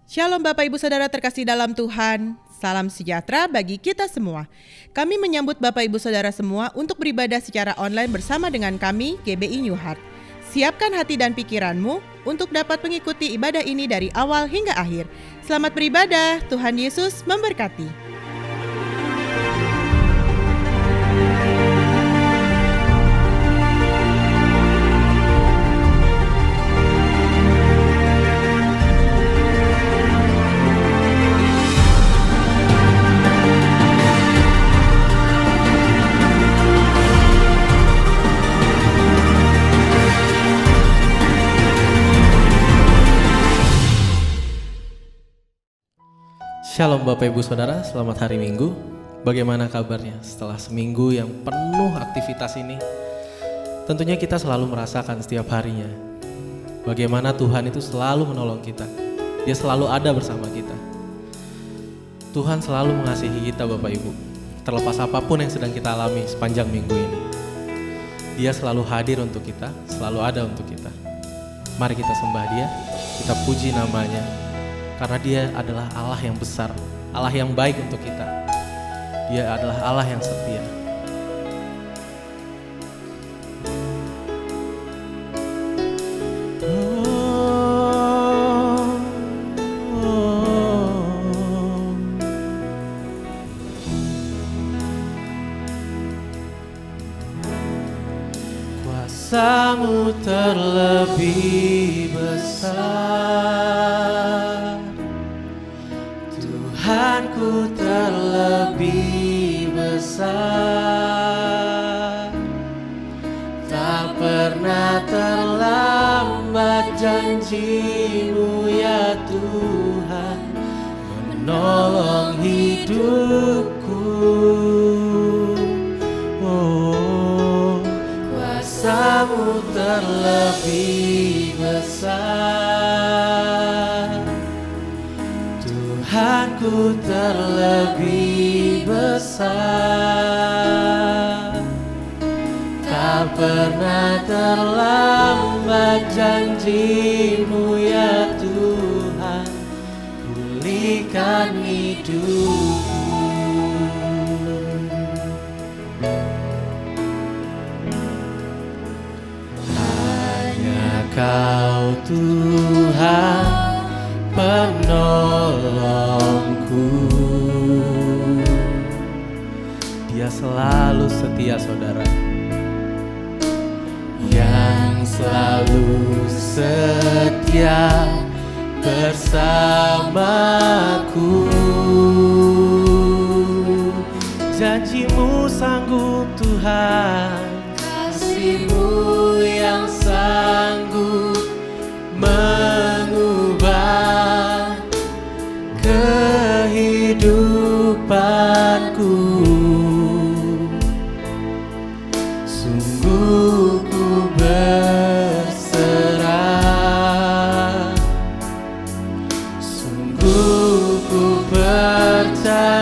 Shalom Bapak Ibu Saudara terkasih dalam Tuhan, salam sejahtera bagi kita semua. Kami menyambut Bapak Ibu Saudara semua untuk beribadah secara online bersama dengan kami GBI New Heart. Siapkan hati dan pikiranmu untuk dapat mengikuti ibadah ini dari awal hingga akhir. Selamat beribadah, Tuhan Yesus memberkati. Shalom Bapak Ibu Saudara, selamat hari Minggu. Bagaimana kabarnya setelah seminggu yang penuh aktivitas ini? Tentunya kita selalu merasakan setiap harinya bagaimana Tuhan itu selalu menolong kita. Dia selalu ada bersama kita. Tuhan selalu mengasihi kita Bapak Ibu. Terlepas apapun yang sedang kita alami sepanjang minggu ini, Dia selalu hadir untuk kita, selalu ada untuk kita. Mari kita sembah Dia, kita puji namanya. Karena Dia adalah Allah yang besar, Allah yang baik untuk kita. Dia adalah Allah yang setia. Kuasa-Mu terlebih besar, Tuhanku terlebih besar. Tak pernah terlambat janji-Mu ya Tuhan, menolong hidupku. Oh, kuasa-Mu terlebih besar, Tuhanku terlebih besar. Tak pernah terlambat janji-Mu ya Tuhan, pulihkan hidupku. Hanya Kau Tuhan penolongku. Dia selalu setia saudara, yang selalu setia bersamaku. Janji-Mu sanggup Tuhan, kasih-Mu yang sanggup mengubah kehidupanku. Sungguh ku berserah, sungguh ku percaya.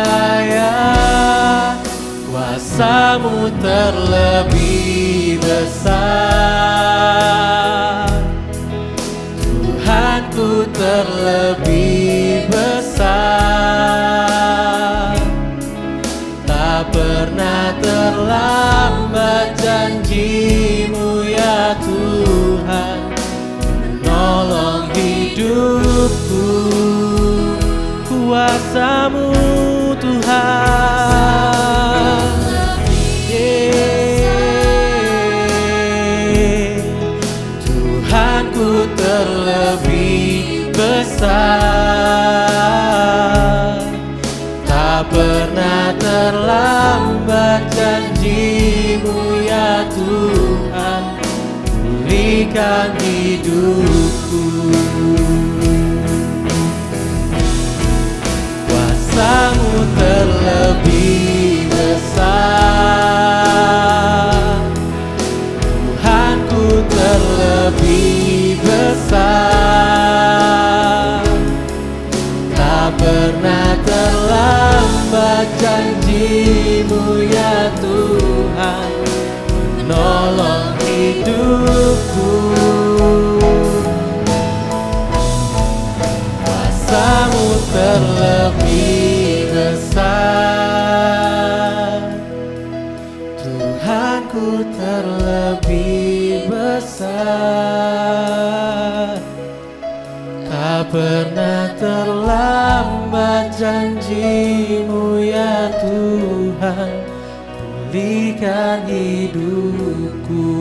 Kuasa-Mu terlebih besar, Tuhanku terlebih besar. Tak pernah terlambat janji-Mu ya Tuhan, menolong hidupku. Kuasa-Mu Tuhan, Tuhanku terlebih besar. Tak pernah terlambat janji-Mu ya Tuhan, pulihkan hidupku. Kuasa-Mu terlebih besar, Tuhanku terlebih besar. Tak pernah terlambat janji-Mu ya Tuhan, menolong hidupku. kuasa-Mu terlebih besar. Tuhanku terlebih besar. Tak pernah terlambat janji-Mu ya Tuhan, pulihkan hidupku.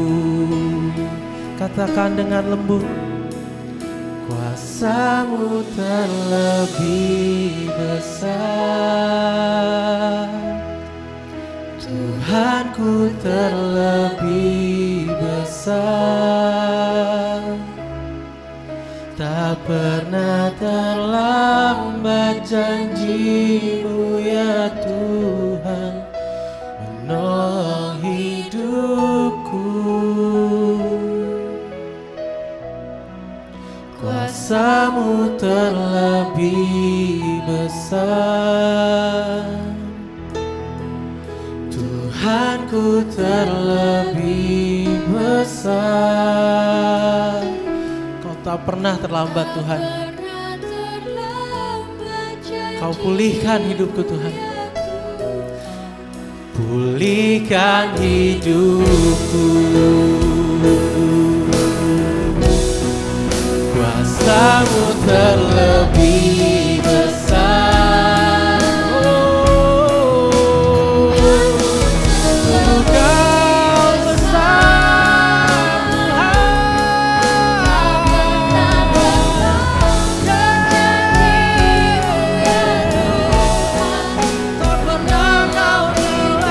Katakan dengan lembut, kuasa-Mu terlebih besar. Tuhanku terlebih besar. Tak pernah terlambat janji-Mu ya Tuhan, menolong hidupku. Kuasa-Mu terlebih besar. Tuhanku terlebih besar. Kau tak pernah terlambat Tuhan. Kau pulihkan hidupku Tuhan. Pulihkan hidupku. Kuasa-Mu terlebih besar. Oh, Engkau besar Tuhan. Tak pernah Kau terlambat.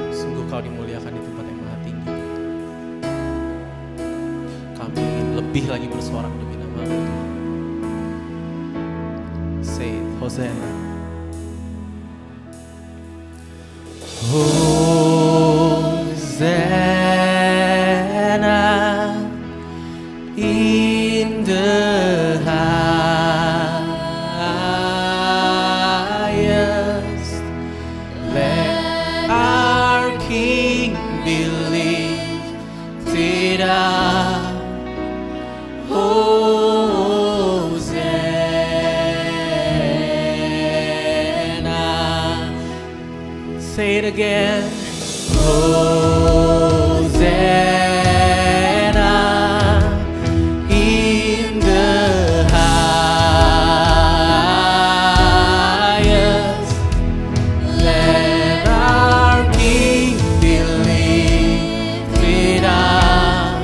Kuasa-Mu Kau dimuliakan di tempat yang maha tinggi. Kami ingin lebih lagi bersorak demi nama-Mu. Say Hosanna. Hosanna in the highest. Let our King be lifted up. Hosanna. Say it again. Hosanna in the highest. Let our King be lifted up.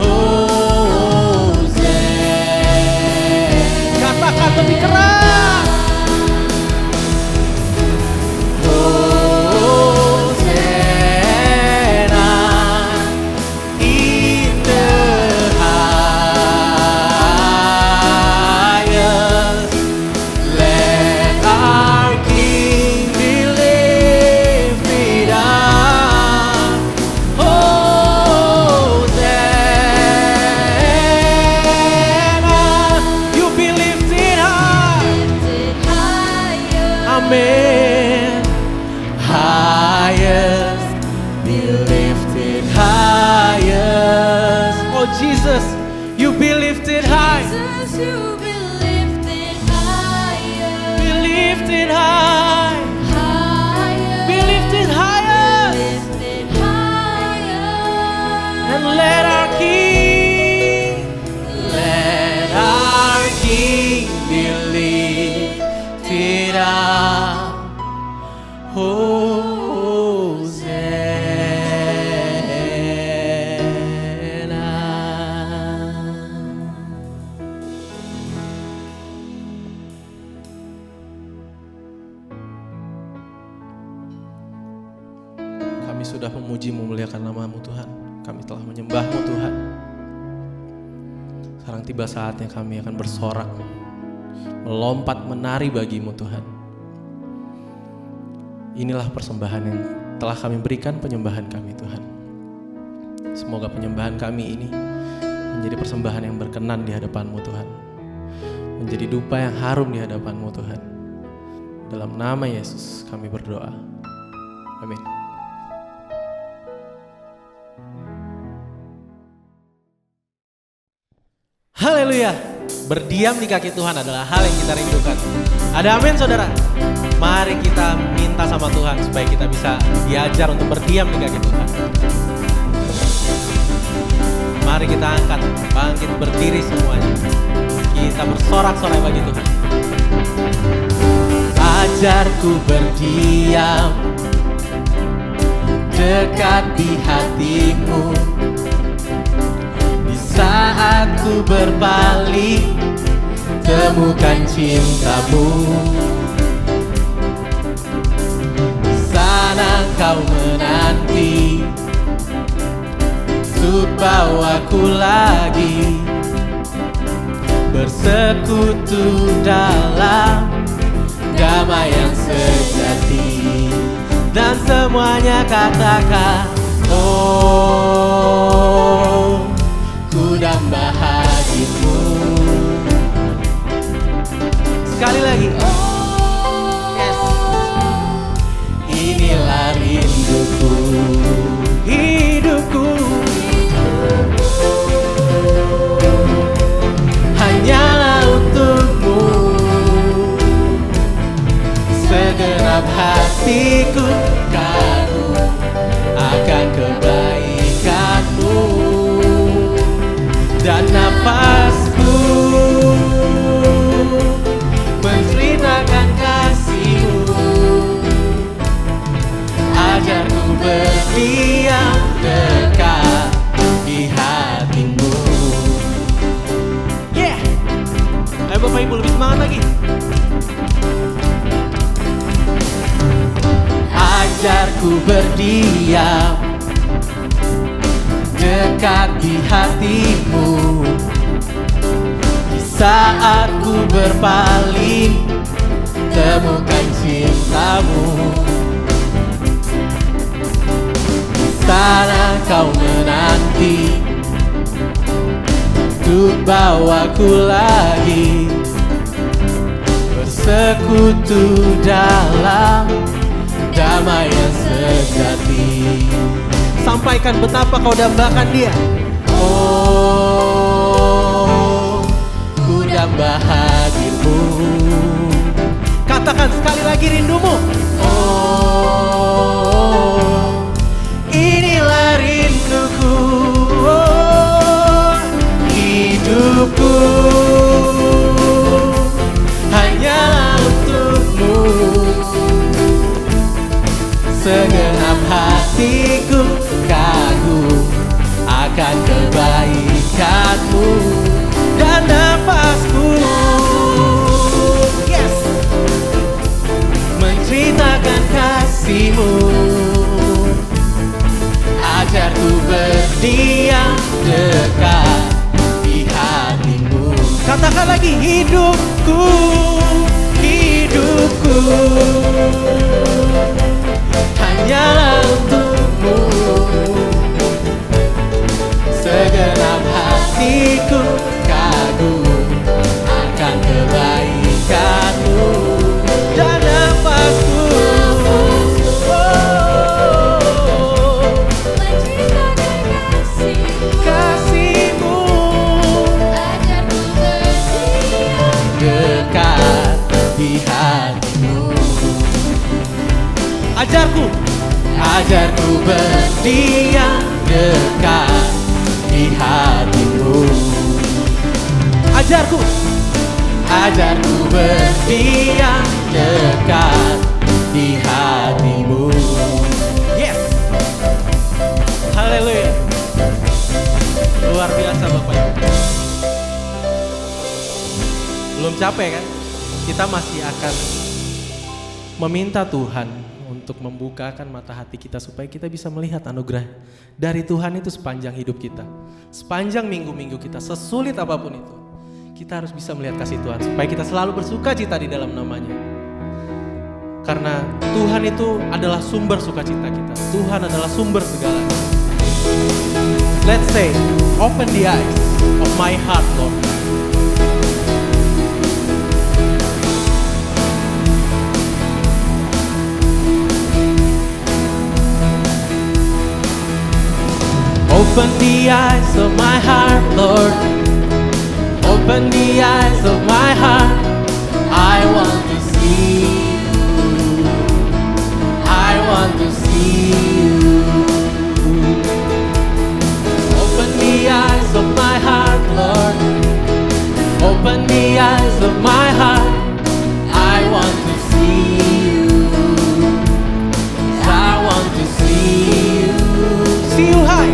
Hosanna. Katakan lebih keras. Hosanna. to be lifted higher, Be lifted high. higher, Be lifted higher. lifted higher. And let our King be lifted up. Hosanna. Kami sudah memuji memuliakan nama-Mu Tuhan. Kami telah menyembah-Mu Tuhan. Sekarang tiba saatnya kami akan bersorak, melompat menari bagi-Mu Tuhan. Inilah persembahan yang telah kami berikan, penyembahan kami Tuhan. Semoga penyembahan kami ini menjadi persembahan yang berkenan di hadapan-Mu Tuhan. Menjadi dupa yang harum di hadapan-Mu Tuhan. Dalam nama Yesus kami berdoa. Amin. Haleluya. Berdiam di kaki Tuhan adalah hal yang kita rindukan. Ada amin saudara? Mari kita minta sama Tuhan supaya kita bisa diajar untuk berdiam di kaki Tuhan. Mari kita angkat, bangkit berdiri semuanya. Kita bersorak-sorai bagi Tuhan. Ajarku berdiam dekat di hati-Mu. Di saat ku berpaling, temukan cinta-Mu. Di sana Kau menanti untuk bawaku lagi bersekutu dalam damai yang sejati. Dan semuanya katakan, oh, ku damba hadirat-Mu. Sekali lagi, yes. Inilah rinduku, hidupku, hanyalah untuk-Mu. Segenap hatiku kagum akan kebaikan-Mu, dan nafasku menceritakan kasih-Mu. Ajarku berdiam dekat di hati-Mu. Yeah. Ayo Bapak Ibu lebih semangat lagi. Ajarku berdiam dekat di hati-Mu. Di saat ku berpaling, temukan cinta-Mu. Di sana Kau menanti untuk bawaku lagi bersekutu dalam damai yang sejati. Sampaikan betapa Kau dambakan Dia. Oh, ku damba hadir-Mu. Katakan sekali lagi rindumu. Oh, inilah rinduku. Oh, hidupku hanyalah untuk-Mu. Segenap hatiku kagum akan kebaikan-Mu, dan nafasku, yes, menceritakan kasih-Mu. Ajarku berdiam dekat di hati-Mu. Katakan lagi, hidupku, hidupku hanyalah untuk-Mu. Segenap hatiku kagum akan kebaikan-Mu, dan nafasku, oh, Menceritakan kasih-Mu. kasih-Mu. Ajarku berdiam di hatimu. Ajarku, ajarku berdiam dekat di hatimu. Ajarku, ajarku berdiam dekat di hatimu. Yes. Haleluya. Luar biasa Bapak Ibu. Belum capek kan? Kita masih akan meminta Tuhan untuk membukakan mata hati kita supaya kita bisa melihat anugerah dari Tuhan itu sepanjang hidup kita. Sepanjang minggu-minggu kita, sesulit apapun itu, kita harus bisa melihat kasih Tuhan supaya kita selalu bersuka cita di dalam namanya. Karena Tuhan itu adalah sumber sukacita kita. Tuhan adalah sumber segalanya. Let's say, open the eyes of my heart, Lord. Open the eyes of my heart, Lord. Open the eyes of my heart. I want to see you. I want to see you. Open the eyes of my heart, Lord. Open the eyes of my heart. I want to see you. I want to see you. See you high.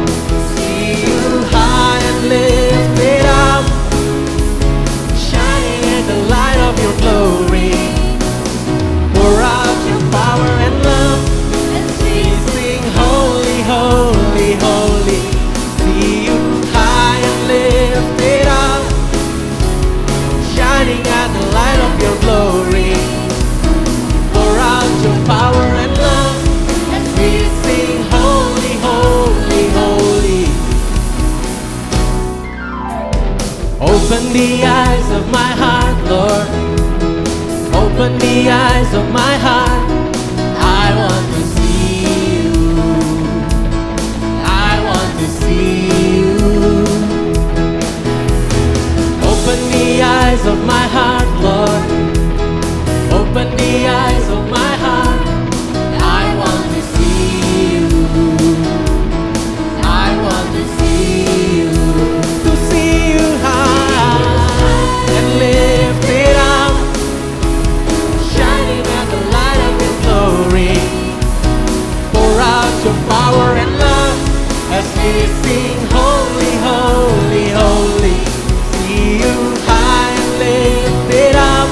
See you high and lifted up, shining in the light of your glory. Pour out your power and love and sing holy, holy, holy. See you high and lifted up, shining at the light of your glory. Pour out your power and love and sing holy, holy, holy. Open the eyes of my heart, Lord. Open the eyes of my heart. I want to see you. I want to see you. Open the eyes of my heart, Lord. Open the eyes of my heart. I want to see you. I want to see you. To see you high and lifted up, shining at the light of your glory. Pour out your power and love as we sing holy, holy, holy. See you high and lifted up,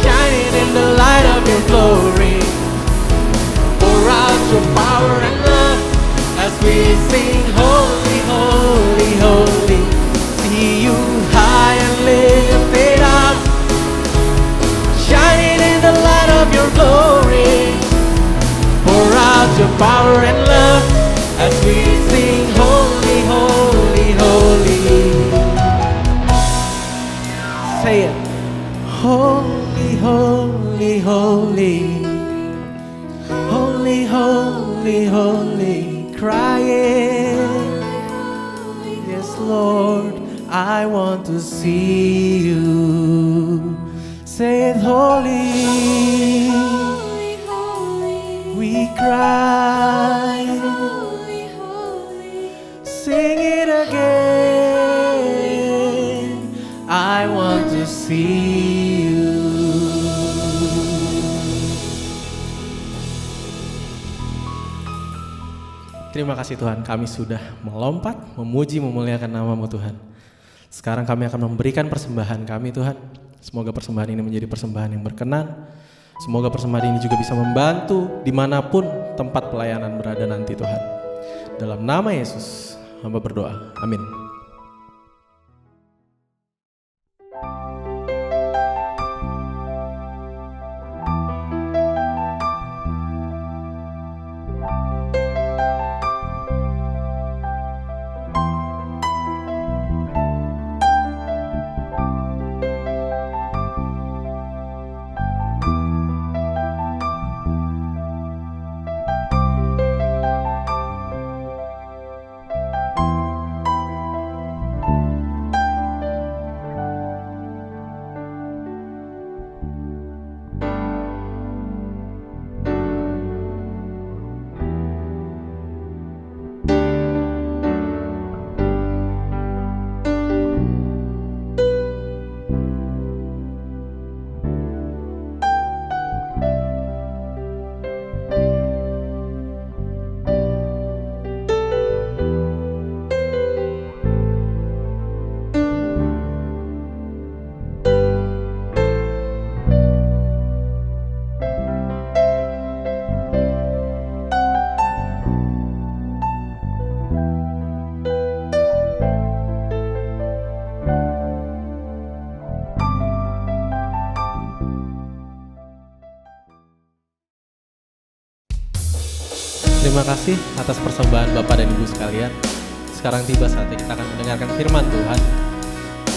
shining in the light of your glory. Pour out your power and love as we sing holy, holy, holy. See you high and lifted up, shining in the light of your glory. Pour out your power and love as we sing holy, holy, holy. Say it. Holy, holy, holy. Holy, holy, holy. Crying. Yes, Lord, I want to see you. Say it, holy. Holy, holy, We cry. holy, holy. Sing it again. I want to see you. Terima kasih Tuhan, kami sudah melompat, memuji, memuliakan nama-Mu Tuhan. Sekarang kami akan memberikan persembahan kami Tuhan. Semoga persembahan ini menjadi persembahan yang berkenan. Semoga persembahan ini juga bisa membantu dimanapun tempat pelayanan berada nanti Tuhan. Dalam nama Yesus, hamba berdoa. Amin. Terima kasih atas persembahan Bapak dan Ibu sekalian. Sekarang tiba saatnya kita akan mendengarkan firman Tuhan.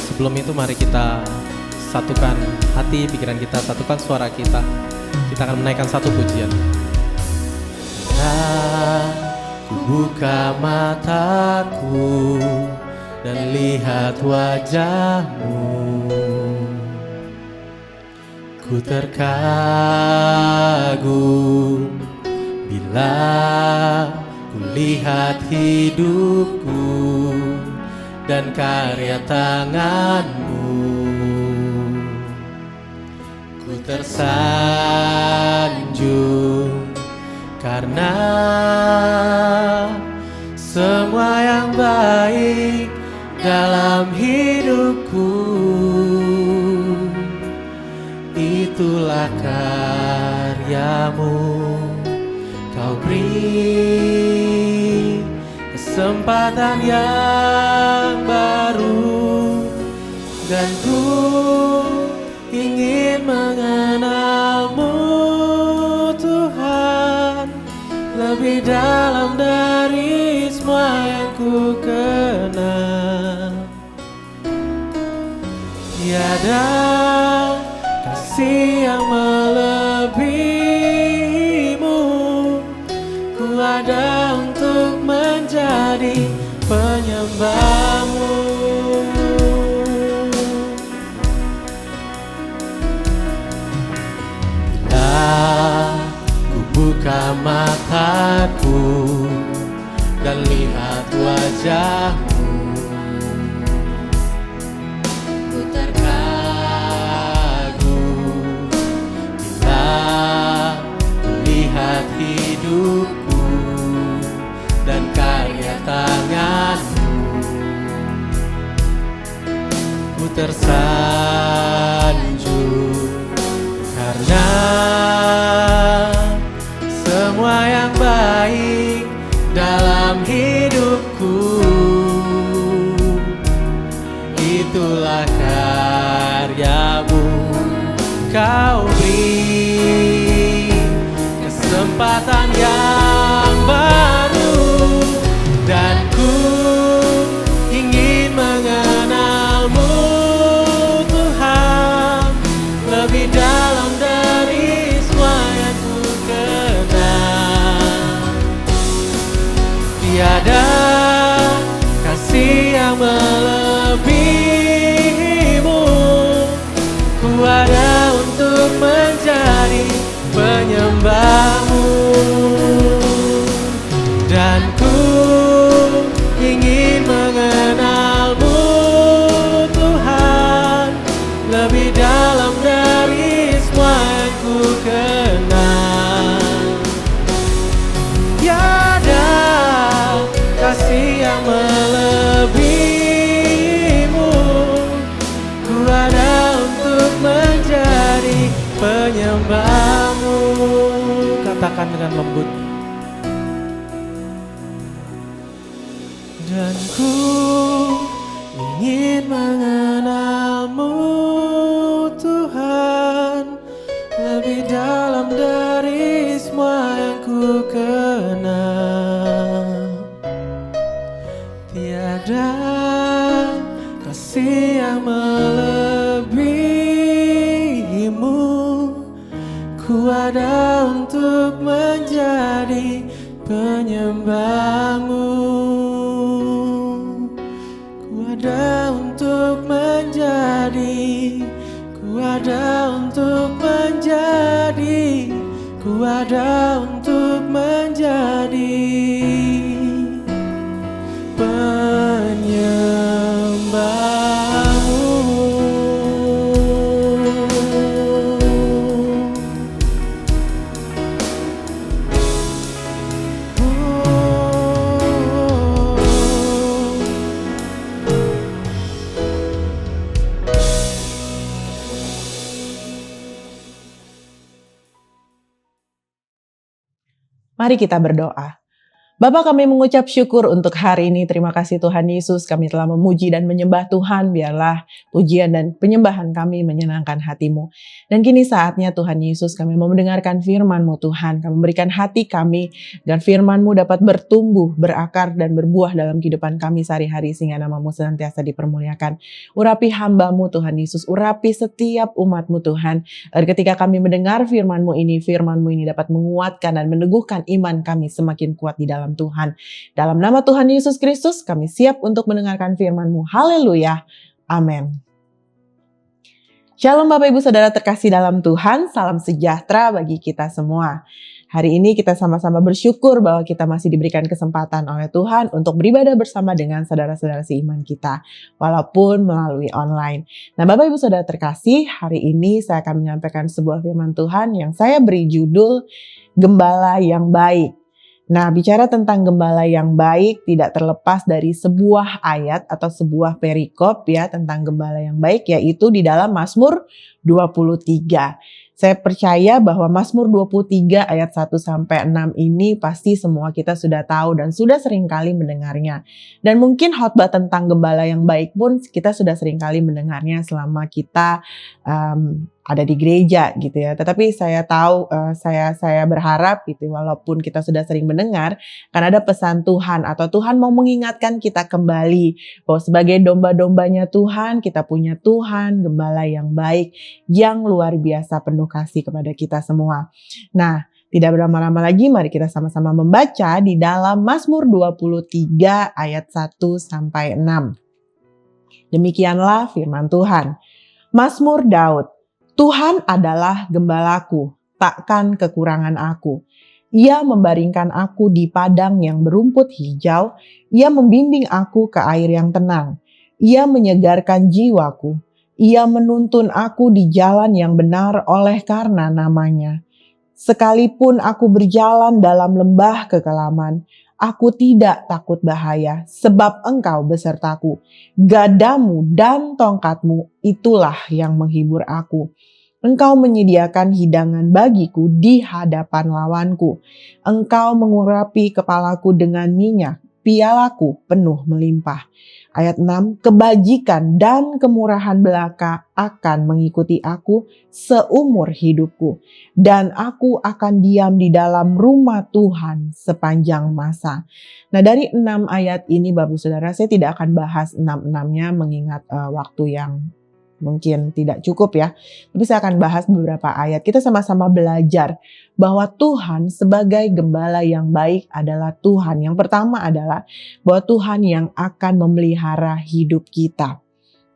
Sebelum itu mari kita satukan hati, pikiran kita, satukan suara kita. Kita akan menaikkan satu pujian. Ku buka mataku dan lihat wajah-Mu. Ku terkagum bila ku lihat hidupku dan karya tangan-Mu. Ku tersanjung karena semua yang baik dalam hidupku itulah karya-Mu. Kau beri kesempatan yang baru dan ku ingin mengenal-Mu Tuhan lebih dalam dari semua yang ku kenal. Tiada kasih yang melebihi-Mu. Ku ada untuk menjadi penyembah-Mu. Bila ku buka mataku dan lihat wajah-Mu, ku terkagum bila ku lihat hidupku dan karya tangan-Mu. Ku tersanjung karena semua yang baik dalam hidupku itulah karya-Mu. Kau beri kesempatan yang baru dan ku ingin mengenal-Mu Tuhan lebih dalam dari semua yang ku kenal. Tiada kasih yang melebihi-Mu. Ku ada untuk menjadi penyembah-Mu dan ku ingin mengenal-Mu Tuhan lebih dalam dari semua yang ku kenal. Tiada kasih yang melebihi-Mu. Ku ada untuk menjadi penyembah-Mu. Katakan dengan lembut. Dan ku ingin mengenal-Mu Tuhan lebih dalam dari semua yang ku kenal. Tiada kasih yang melebihi-Mu. Ku ada untuk menjadi penyembah-Mu. Ku ada untuk menjadi, ku ada untuk menjadi, ku ada untuk menjadi penyembah-Mu. Mari kita berdoa. Bapa, kami mengucap syukur untuk hari ini. Terima kasih Tuhan Yesus, kami telah memuji dan menyembah Tuhan. Biarlah pujian dan penyembahan kami menyenangkan hati-Mu. Dan kini saatnya Tuhan Yesus, kami mau mendengarkan firman-Mu Tuhan. Kami memberikan hati kami agar firman-Mu dapat bertumbuh, berakar dan berbuah dalam kehidupan kami sehari-hari sehingga nama-Mu senantiasa dipermuliakan. Urapi hamba-Mu Tuhan Yesus, urapi setiap umat-Mu Tuhan. Agar ketika kami mendengar firman-Mu ini dapat menguatkan dan meneguhkan iman kami semakin kuat di dalam Tuhan. Dalam nama Tuhan Yesus Kristus, kami siap untuk mendengarkan firman-Mu. Haleluya. Amin. Shalom Bapak Ibu Saudara terkasih dalam Tuhan, salam sejahtera bagi kita semua. Hari ini kita sama-sama bersyukur bahwa kita masih diberikan kesempatan oleh Tuhan untuk beribadah bersama dengan saudara-saudara seiman kita, walaupun melalui online. Nah Bapak Ibu Saudara terkasih, hari ini saya akan menyampaikan sebuah firman Tuhan yang saya beri judul Gembala yang Baik. Nah, bicara tentang gembala yang baik tidak terlepas dari sebuah ayat atau sebuah perikop ya tentang gembala yang baik, yaitu di dalam Mazmur 23. Saya percaya bahwa Mazmur 23 ayat 1-6 ini pasti semua kita sudah tahu dan sudah sering kali mendengarnya. Dan mungkin khotbah tentang gembala yang baik pun kita sudah sering kali mendengarnya selama kita ada di gereja gitu ya. Tetapi saya tahu, saya berharap gitu, walaupun kita sudah sering mendengar, kan ada pesan Tuhan atau Tuhan mau mengingatkan kita kembali bahwa sebagai domba-dombanya Tuhan, kita punya Tuhan, gembala yang baik, yang luar biasa penuh kasih kepada kita semua. Nah, tidak berlama-lama lagi, mari kita sama-sama membaca di dalam Mazmur 23 ayat 1-6. Demikianlah firman Tuhan. Mazmur Daud. Tuhan adalah gembalaku, takkan kekurangan aku. Ia membaringkan aku di padang yang berumput hijau, ia membimbing aku ke air yang tenang. Ia menyegarkan jiwaku, ia menuntun aku di jalan yang benar oleh karena namanya. Sekalipun aku berjalan dalam lembah kekelaman, aku tidak takut bahaya, sebab Engkau besertaku. Gadamu dan tongkatmu itulah yang menghibur aku. Engkau menyediakan hidangan bagiku di hadapan lawanku. Engkau mengurapi kepalaku dengan minyak, pialaku penuh melimpah. Ayat 6, kebajikan dan kemurahan belaka akan mengikuti aku seumur hidupku. Dan aku akan diam di dalam rumah Tuhan sepanjang masa. Nah dari 6 ayat ini Bapak Saudara, saya tidak akan bahas 6-6-nya mengingat waktu yang mungkin tidak cukup ya. Tapi saya akan bahas beberapa ayat. Kita sama-sama belajar bahwa Tuhan sebagai gembala yang baik adalah Tuhan. Yang pertama adalah bahwa Tuhan yang akan memelihara hidup kita.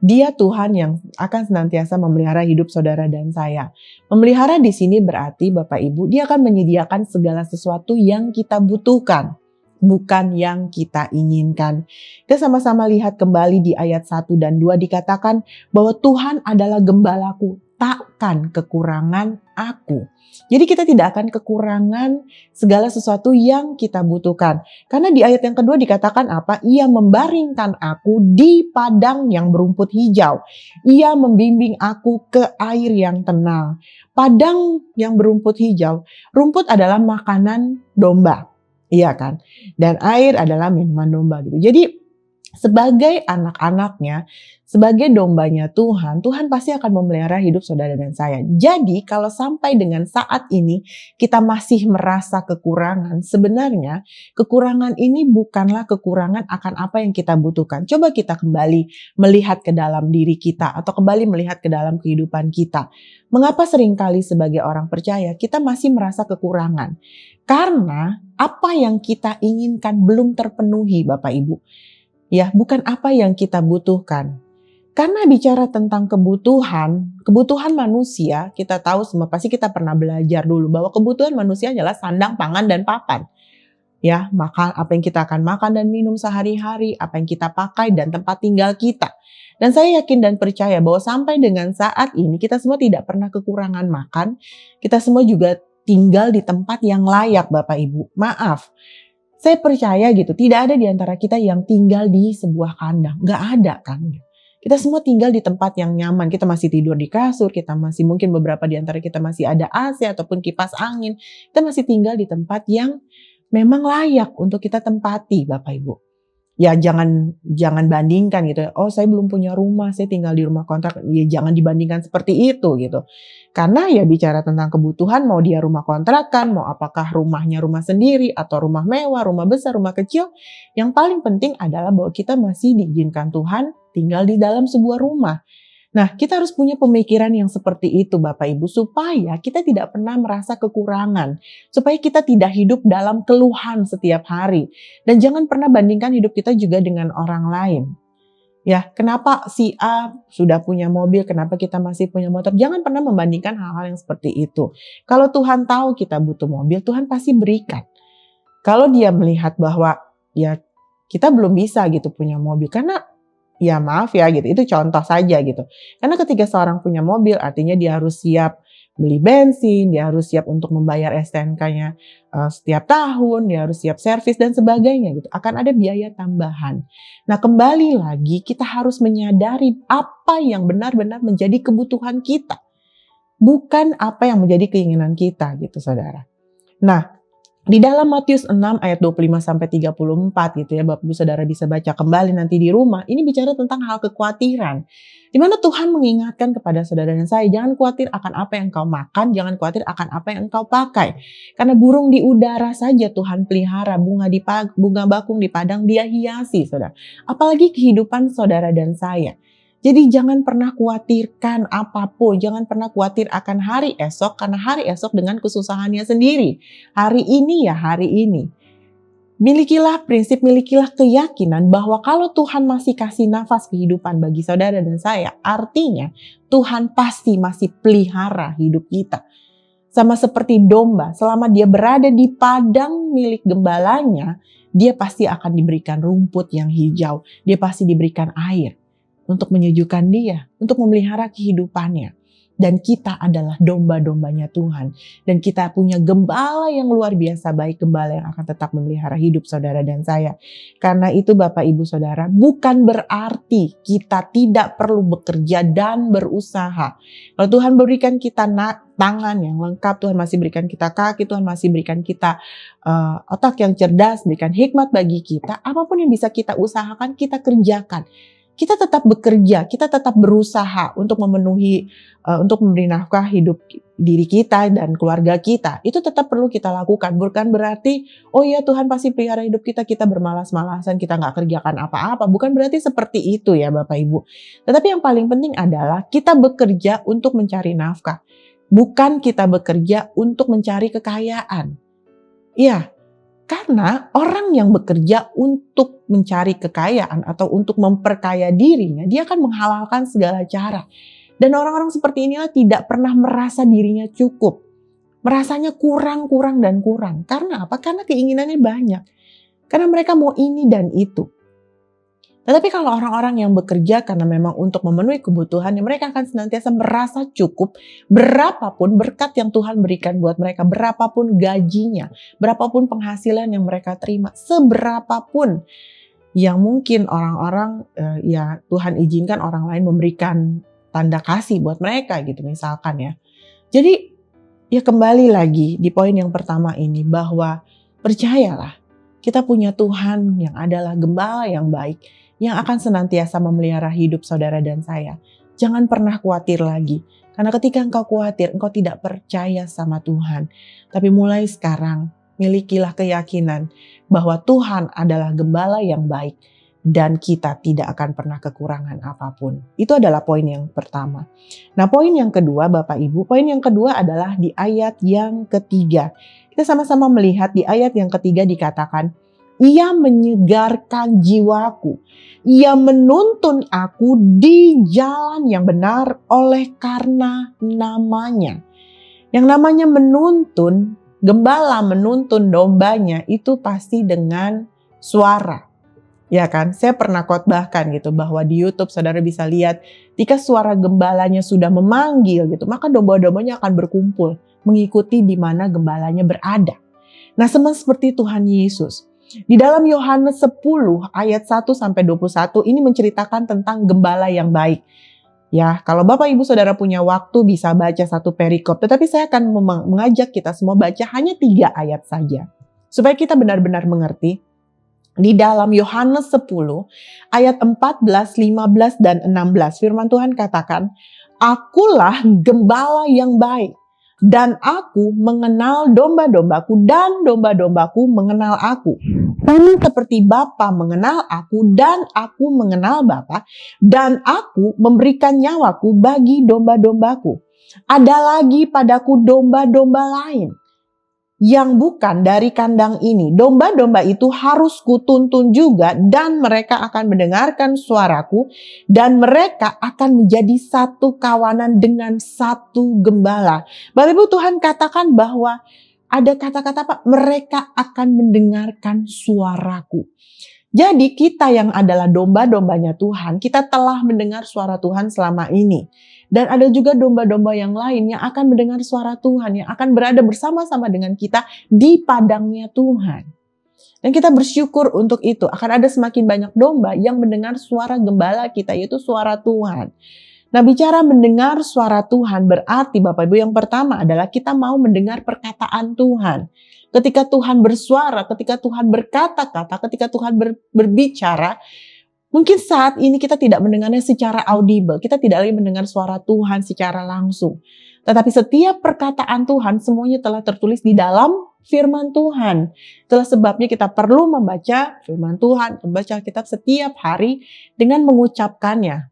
Dia Tuhan yang akan senantiasa memelihara hidup saudara dan saya. Memelihara di sini berarti Bapak Ibu, dia akan menyediakan segala sesuatu yang kita butuhkan, bukan yang kita inginkan. Kita sama-sama lihat kembali di ayat 1 dan 2 dikatakan bahwa Tuhan adalah gembalaku, takkan kekurangan aku. Jadi kita tidak akan kekurangan segala sesuatu yang kita butuhkan. Karena di ayat yang kedua dikatakan apa? Ia membaringkan aku di padang yang berumput hijau. Ia membimbing aku ke air yang tenang. Padang yang berumput hijau. Rumput adalah makanan domba. Iya kan? Dan air adalah minuman domba gitu. Jadi sebagai anak-anaknya, sebagai dombanya Tuhan, Tuhan pasti akan memelihara hidup saudara dan saya. Jadi kalau sampai dengan saat ini kita masih merasa kekurangan, sebenarnya kekurangan ini bukanlah kekurangan akan apa yang kita butuhkan. Coba kita kembali melihat ke dalam diri kita atau kembali melihat ke dalam kehidupan kita. Mengapa seringkali sebagai orang percaya kita masih merasa kekurangan? Karena apa yang kita inginkan belum terpenuhi Bapak Ibu. Ya, bukan apa yang kita butuhkan. Karena bicara tentang kebutuhan manusia, kita tahu semua, pasti kita pernah belajar dulu bahwa kebutuhan manusia adalah sandang, pangan, dan papan. Ya, makan apa yang kita akan makan dan minum sehari-hari, apa yang kita pakai dan tempat tinggal kita. Dan saya yakin dan percaya bahwa sampai dengan saat ini kita semua tidak pernah kekurangan makan. Kita semua juga tinggal di tempat yang layak Bapak Ibu. Maaf, saya percaya gitu, tidak ada di antara kita yang tinggal di sebuah kandang. Gak ada kan. Kita semua tinggal di tempat yang nyaman. Kita masih tidur di kasur, kita masih mungkin beberapa di antara kita masih ada AC ataupun kipas angin. Kita masih tinggal di tempat yang memang layak untuk kita tempati Bapak Ibu. Ya jangan bandingkan gitu ya. Oh saya belum punya rumah, saya tinggal di rumah kontrak. Ya jangan dibandingkan seperti itu gitu. Karena ya bicara tentang kebutuhan, mau dia rumah kontrakan, mau apakah rumahnya rumah sendiri atau rumah mewah, rumah besar, rumah kecil. Yang paling penting adalah bahwa kita masih diizinkan Tuhan tinggal di dalam sebuah rumah. Nah, kita harus punya pemikiran yang seperti itu Bapak Ibu, supaya kita tidak pernah merasa kekurangan, supaya kita tidak hidup dalam keluhan setiap hari. Dan jangan pernah bandingkan hidup kita juga dengan orang lain. Ya, kenapa si A sudah punya mobil, kenapa kita masih punya motor? Jangan pernah membandingkan hal-hal yang seperti itu. Kalau Tuhan tahu kita butuh mobil, Tuhan pasti berikan. Kalau dia melihat bahwa ya kita belum bisa gitu punya mobil, karena ya maaf ya gitu, itu contoh saja gitu. Karena ketika seorang punya mobil artinya dia harus siap beli bensin, dia harus siap untuk membayar STNK-nya setiap tahun, dia harus siap servis dan sebagainya gitu. Akan ada biaya tambahan. Nah kembali lagi kita harus menyadari apa yang benar-benar menjadi kebutuhan kita. Bukan apa yang menjadi keinginan kita gitu saudara. Nah di dalam Matius 6 ayat 25 sampai 34 gitu ya, Bapak Ibu Saudara bisa baca kembali nanti di rumah. Ini bicara tentang hal kekhawatiran. Di mana Tuhan mengingatkan kepada saudara dan saya, jangan khawatir akan apa yang engkau makan, jangan khawatir akan apa yang engkau pakai. Karena burung di udara saja Tuhan pelihara, bunga bakung di padang dia hiasi, Saudara. Apalagi kehidupan saudara dan saya. Jadi jangan pernah khawatirkan apapun, jangan pernah khawatir akan hari esok, karena hari esok dengan kesusahannya sendiri. Hari ini ya hari ini. Milikilah prinsip, milikilah keyakinan bahwa kalau Tuhan masih kasih nafas kehidupan bagi saudara dan saya, artinya Tuhan pasti masih pelihara hidup kita. Sama seperti domba, selama dia berada di padang milik gembalanya, dia pasti akan diberikan rumput yang hijau, dia pasti diberikan air. Untuk menyejukkan dia, untuk memelihara kehidupannya. Dan kita adalah domba-dombanya Tuhan. Dan kita punya gembala yang luar biasa baik, gembala yang akan tetap memelihara hidup saudara dan saya. Karena itu Bapak Ibu Saudara, bukan berarti kita tidak perlu bekerja dan berusaha. Kalau Tuhan berikan kita tangan yang lengkap, Tuhan masih berikan kita kaki, Tuhan masih berikan kita otak yang cerdas, berikan hikmat bagi kita. Apapun yang bisa kita usahakan, kita kerjakan. Kita tetap bekerja, kita tetap berusaha untuk memenuhi, untuk memberi nafkah hidup diri kita dan keluarga kita. Itu tetap perlu kita lakukan. Bukan berarti, oh ya Tuhan pasti pelihara hidup kita, kita bermalas-malasan, kita nggak kerjakan apa-apa. Bukan berarti seperti itu ya Bapak Ibu. Tetapi yang paling penting adalah kita bekerja untuk mencari nafkah. Bukan kita bekerja untuk mencari kekayaan. Iya. Karena orang yang bekerja untuk mencari kekayaan atau untuk memperkaya dirinya, dia akan menghalalkan segala cara. Dan orang-orang seperti inilah tidak pernah merasa dirinya cukup. Merasanya kurang. Karena apa? Karena keinginannya banyak. Karena mereka mau ini dan itu. Tetapi kalau orang-orang yang bekerja karena memang untuk memenuhi kebutuhannya, mereka akan senantiasa merasa cukup berapapun berkat yang Tuhan berikan buat mereka, berapapun gajinya, berapapun penghasilan yang mereka terima, seberapapun yang mungkin orang-orang ya Tuhan izinkan orang lain memberikan tanda kasih buat mereka gitu misalkan ya. Jadi ya kembali lagi di poin yang pertama ini bahwa percayalah kita punya Tuhan yang adalah gembala yang baik, yang akan senantiasa memelihara hidup saudara dan saya. Jangan pernah khawatir lagi. Karena ketika engkau khawatir, engkau tidak percaya sama Tuhan. Tapi mulai sekarang, milikilah keyakinan bahwa Tuhan adalah gembala yang baik. Dan kita tidak akan pernah kekurangan apapun. Itu adalah poin yang pertama. Nah poin yang kedua Bapak Ibu, poin yang kedua adalah di ayat yang ketiga. Kita sama-sama melihat di ayat yang ketiga dikatakan, Ia menyegarkan jiwaku. Ia menuntun aku di jalan yang benar oleh karena namanya. Yang namanya menuntun, gembala menuntun dombanya itu pasti dengan suara. Ya kan, saya pernah khotbahkan gitu bahwa di YouTube saudara bisa lihat jika suara gembalanya sudah memanggil gitu, maka domba-dombanya akan berkumpul mengikuti di mana gembalanya berada. Nah, sama seperti Tuhan Yesus. Di dalam Yohanes 10 ayat 1 sampai 21 ini menceritakan tentang gembala yang baik. Ya, kalau Bapak Ibu Saudara punya waktu bisa baca satu perikop, tetapi saya akan mengajak kita semua baca hanya 3 ayat saja. Supaya kita benar-benar mengerti, di dalam Yohanes 10 ayat 14, 15, dan 16 firman Tuhan katakan, "Akulah gembala yang baik, dan aku mengenal domba-dombaku dan domba-dombaku mengenal aku. Sama seperti Bapa mengenal aku dan aku mengenal Bapa, dan aku memberikan nyawaku bagi domba-dombaku. Ada lagi padaku domba-domba lain yang bukan dari kandang ini. Domba-domba itu harus kutuntun juga, dan mereka akan mendengarkan suaraku, dan mereka akan menjadi satu kawanan dengan satu gembala." Bapak Ibu, Tuhan katakan bahwa ada kata-kata apa? Mereka akan mendengarkan suaraku. Jadi kita yang adalah domba-dombanya Tuhan, kita telah mendengar suara Tuhan selama ini. Dan ada juga domba-domba yang lain yang akan mendengar suara Tuhan, yang akan berada bersama-sama dengan kita di padangnya Tuhan. Dan kita bersyukur untuk itu. Akan ada semakin banyak domba yang mendengar suara gembala kita, yaitu suara Tuhan. Nah, bicara mendengar suara Tuhan berarti Bapak Ibu, yang pertama adalah kita mau mendengar perkataan Tuhan. Ketika Tuhan bersuara, ketika Tuhan berkata-kata, ketika Tuhan berbicara, mungkin saat ini kita tidak mendengarnya secara audible. Kita tidak lagi mendengar suara Tuhan secara langsung. Tetapi setiap perkataan Tuhan semuanya telah tertulis di dalam firman Tuhan. Itulah sebabnya kita perlu membaca firman Tuhan, membaca Alkitab setiap hari dengan mengucapkannya.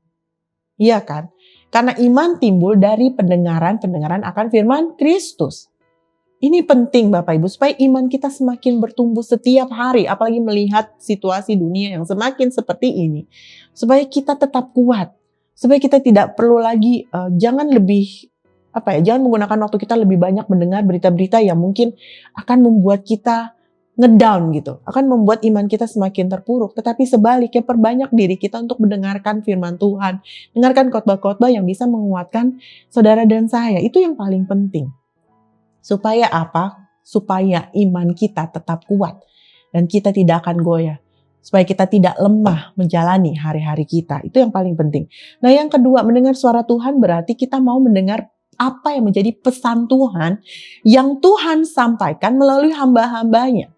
Iya kan? Karena iman timbul dari pendengaran akan firman Kristus. Ini penting Bapak Ibu, supaya iman kita semakin bertumbuh setiap hari, apalagi melihat situasi dunia yang semakin seperti ini. Supaya kita tetap kuat, supaya kita tidak perlu lagi, jangan menggunakan waktu kita lebih banyak mendengar berita-berita yang mungkin akan membuat kita ngedown gitu, akan membuat iman kita semakin terpuruk. Tetapi sebaliknya, perbanyak diri kita untuk mendengarkan firman Tuhan, dengarkan khotbah-khotbah yang bisa menguatkan saudara dan saya. Itu yang paling penting. Supaya apa? Supaya iman kita tetap kuat dan kita tidak akan goyah. Supaya kita tidak lemah menjalani hari-hari kita. Itu yang paling penting. Nah, yang kedua, mendengar suara Tuhan berarti kita mau mendengar apa yang menjadi pesan Tuhan yang Tuhan sampaikan melalui hamba-hambanya.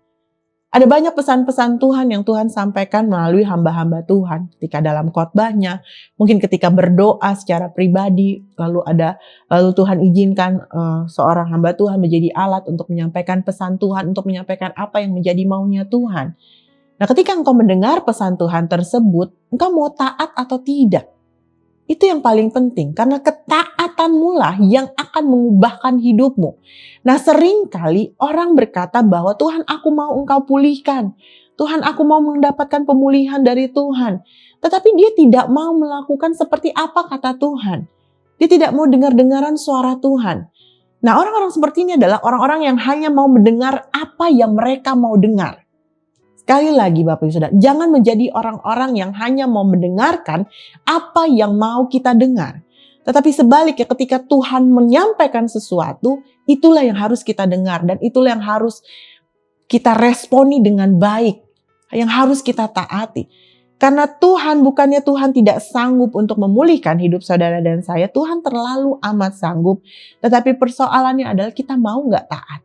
Ada banyak pesan-pesan Tuhan yang Tuhan sampaikan melalui hamba-hamba Tuhan. Ketika dalam khotbahnya, mungkin ketika berdoa secara pribadi, lalu Tuhan izinkan seorang hamba Tuhan menjadi alat untuk menyampaikan pesan Tuhan, untuk menyampaikan apa yang menjadi maunya Tuhan. Nah, ketika engkau mendengar pesan Tuhan tersebut, engkau mau taat atau tidak? Itu yang paling penting, karena ketaatanmu lah yang akan mengubahkan hidupmu. Nah, seringkali orang berkata bahwa Tuhan, aku mau engkau pulihkan. Tuhan, aku mau mendapatkan pemulihan dari Tuhan. Tetapi dia tidak mau melakukan seperti apa kata Tuhan. Dia tidak mau dengar-dengaran suara Tuhan. Nah, orang-orang seperti ini adalah orang-orang yang hanya mau mendengar apa yang mereka mau dengar. Sekali lagi Bapak Ibu Saudara, jangan menjadi orang-orang yang hanya mau mendengarkan apa yang mau kita dengar. Tetapi sebaliknya, ketika Tuhan menyampaikan sesuatu, itulah yang harus kita dengar dan itulah yang harus kita responi dengan baik, yang harus kita taati. Karena bukannya Tuhan tidak sanggup untuk memulihkan hidup saudara dan saya, Tuhan terlalu amat sanggup. Tetapi persoalannya adalah kita mau nggak taat,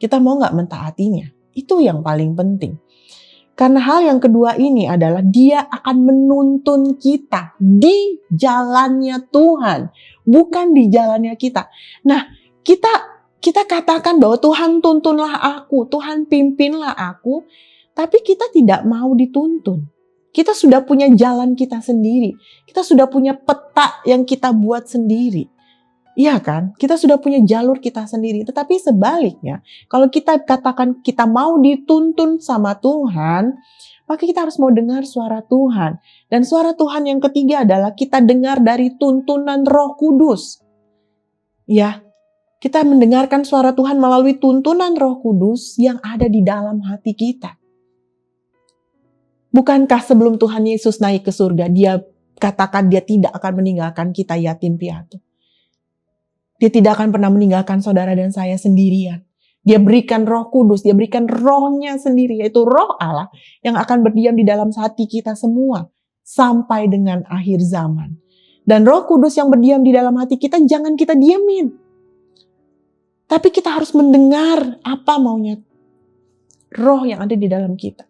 kita mau nggak mentaatinya. Itu yang paling penting. Karena hal yang kedua ini adalah dia akan menuntun kita di jalannya Tuhan, bukan di jalannya kita. Nah, kita katakan bahwa Tuhan tuntunlah aku, Tuhan pimpinlah aku, tapi kita tidak mau dituntun. Kita sudah punya jalan kita sendiri, kita sudah punya peta yang kita buat sendiri. Iya kan? Kita sudah punya jalur kita sendiri. Tetapi sebaliknya, kalau kita katakan kita mau dituntun sama Tuhan, maka kita harus mau dengar suara Tuhan. Dan suara Tuhan yang ketiga adalah kita dengar dari tuntunan Roh Kudus. Ya, kita mendengarkan suara Tuhan melalui tuntunan Roh Kudus yang ada di dalam hati kita. Bukankah sebelum Tuhan Yesus naik ke surga, dia katakan dia tidak akan meninggalkan kita yatim piatu. Dia tidak akan pernah meninggalkan saudara dan saya sendirian. Dia berikan Roh Kudus, dia berikan Roh-Nya sendiri, yaitu Roh Allah yang akan berdiam di dalam hati kita semua sampai dengan akhir zaman. Dan Roh Kudus yang berdiam di dalam hati kita jangan kita diamin. Tapi kita harus mendengar apa maunya roh yang ada di dalam kita.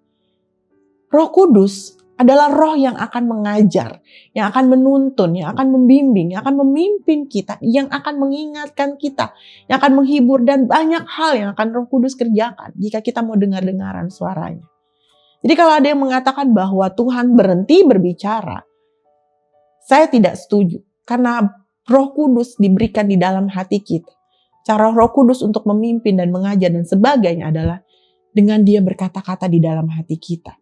Roh Kudus adalah roh yang akan mengajar, yang akan menuntun, yang akan membimbing, yang akan memimpin kita, yang akan mengingatkan kita, yang akan menghibur, dan banyak hal yang akan Roh Kudus kerjakan jika kita mau dengar-dengaran suaranya. Jadi kalau ada yang mengatakan bahwa Tuhan berhenti berbicara, saya tidak setuju. Karena Roh Kudus diberikan di dalam hati kita. Cara Roh Kudus untuk memimpin dan mengajar dan sebagainya adalah dengan Dia berkata-kata di dalam hati kita.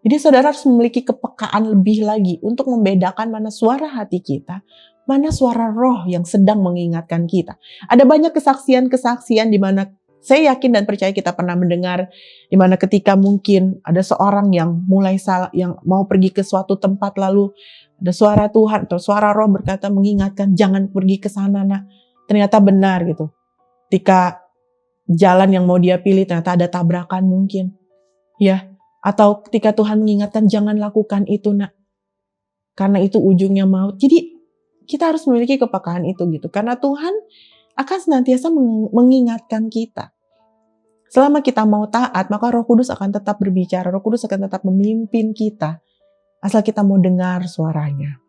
Jadi saudara harus memiliki kepekaan lebih lagi untuk membedakan mana suara hati kita, mana suara roh yang sedang mengingatkan kita. Ada banyak kesaksian-kesaksian di mana saya yakin dan percaya kita pernah mendengar, di mana ketika mungkin ada seorang yang mulai salah, yang mau pergi ke suatu tempat, lalu ada suara Tuhan atau suara roh berkata mengingatkan, jangan pergi ke sana nak. Ternyata benar gitu. Ketika jalan yang mau dia pilih ternyata ada tabrakan mungkin. Ya. Atau ketika Tuhan mengingatkan jangan lakukan itu nak. Karena itu ujungnya maut. Jadi kita harus memiliki kepekaan itu gitu. Karena Tuhan akan senantiasa mengingatkan kita. Selama kita mau taat, maka Roh Kudus akan tetap berbicara. Roh Kudus akan tetap memimpin kita. Asal kita mau dengar suaranya.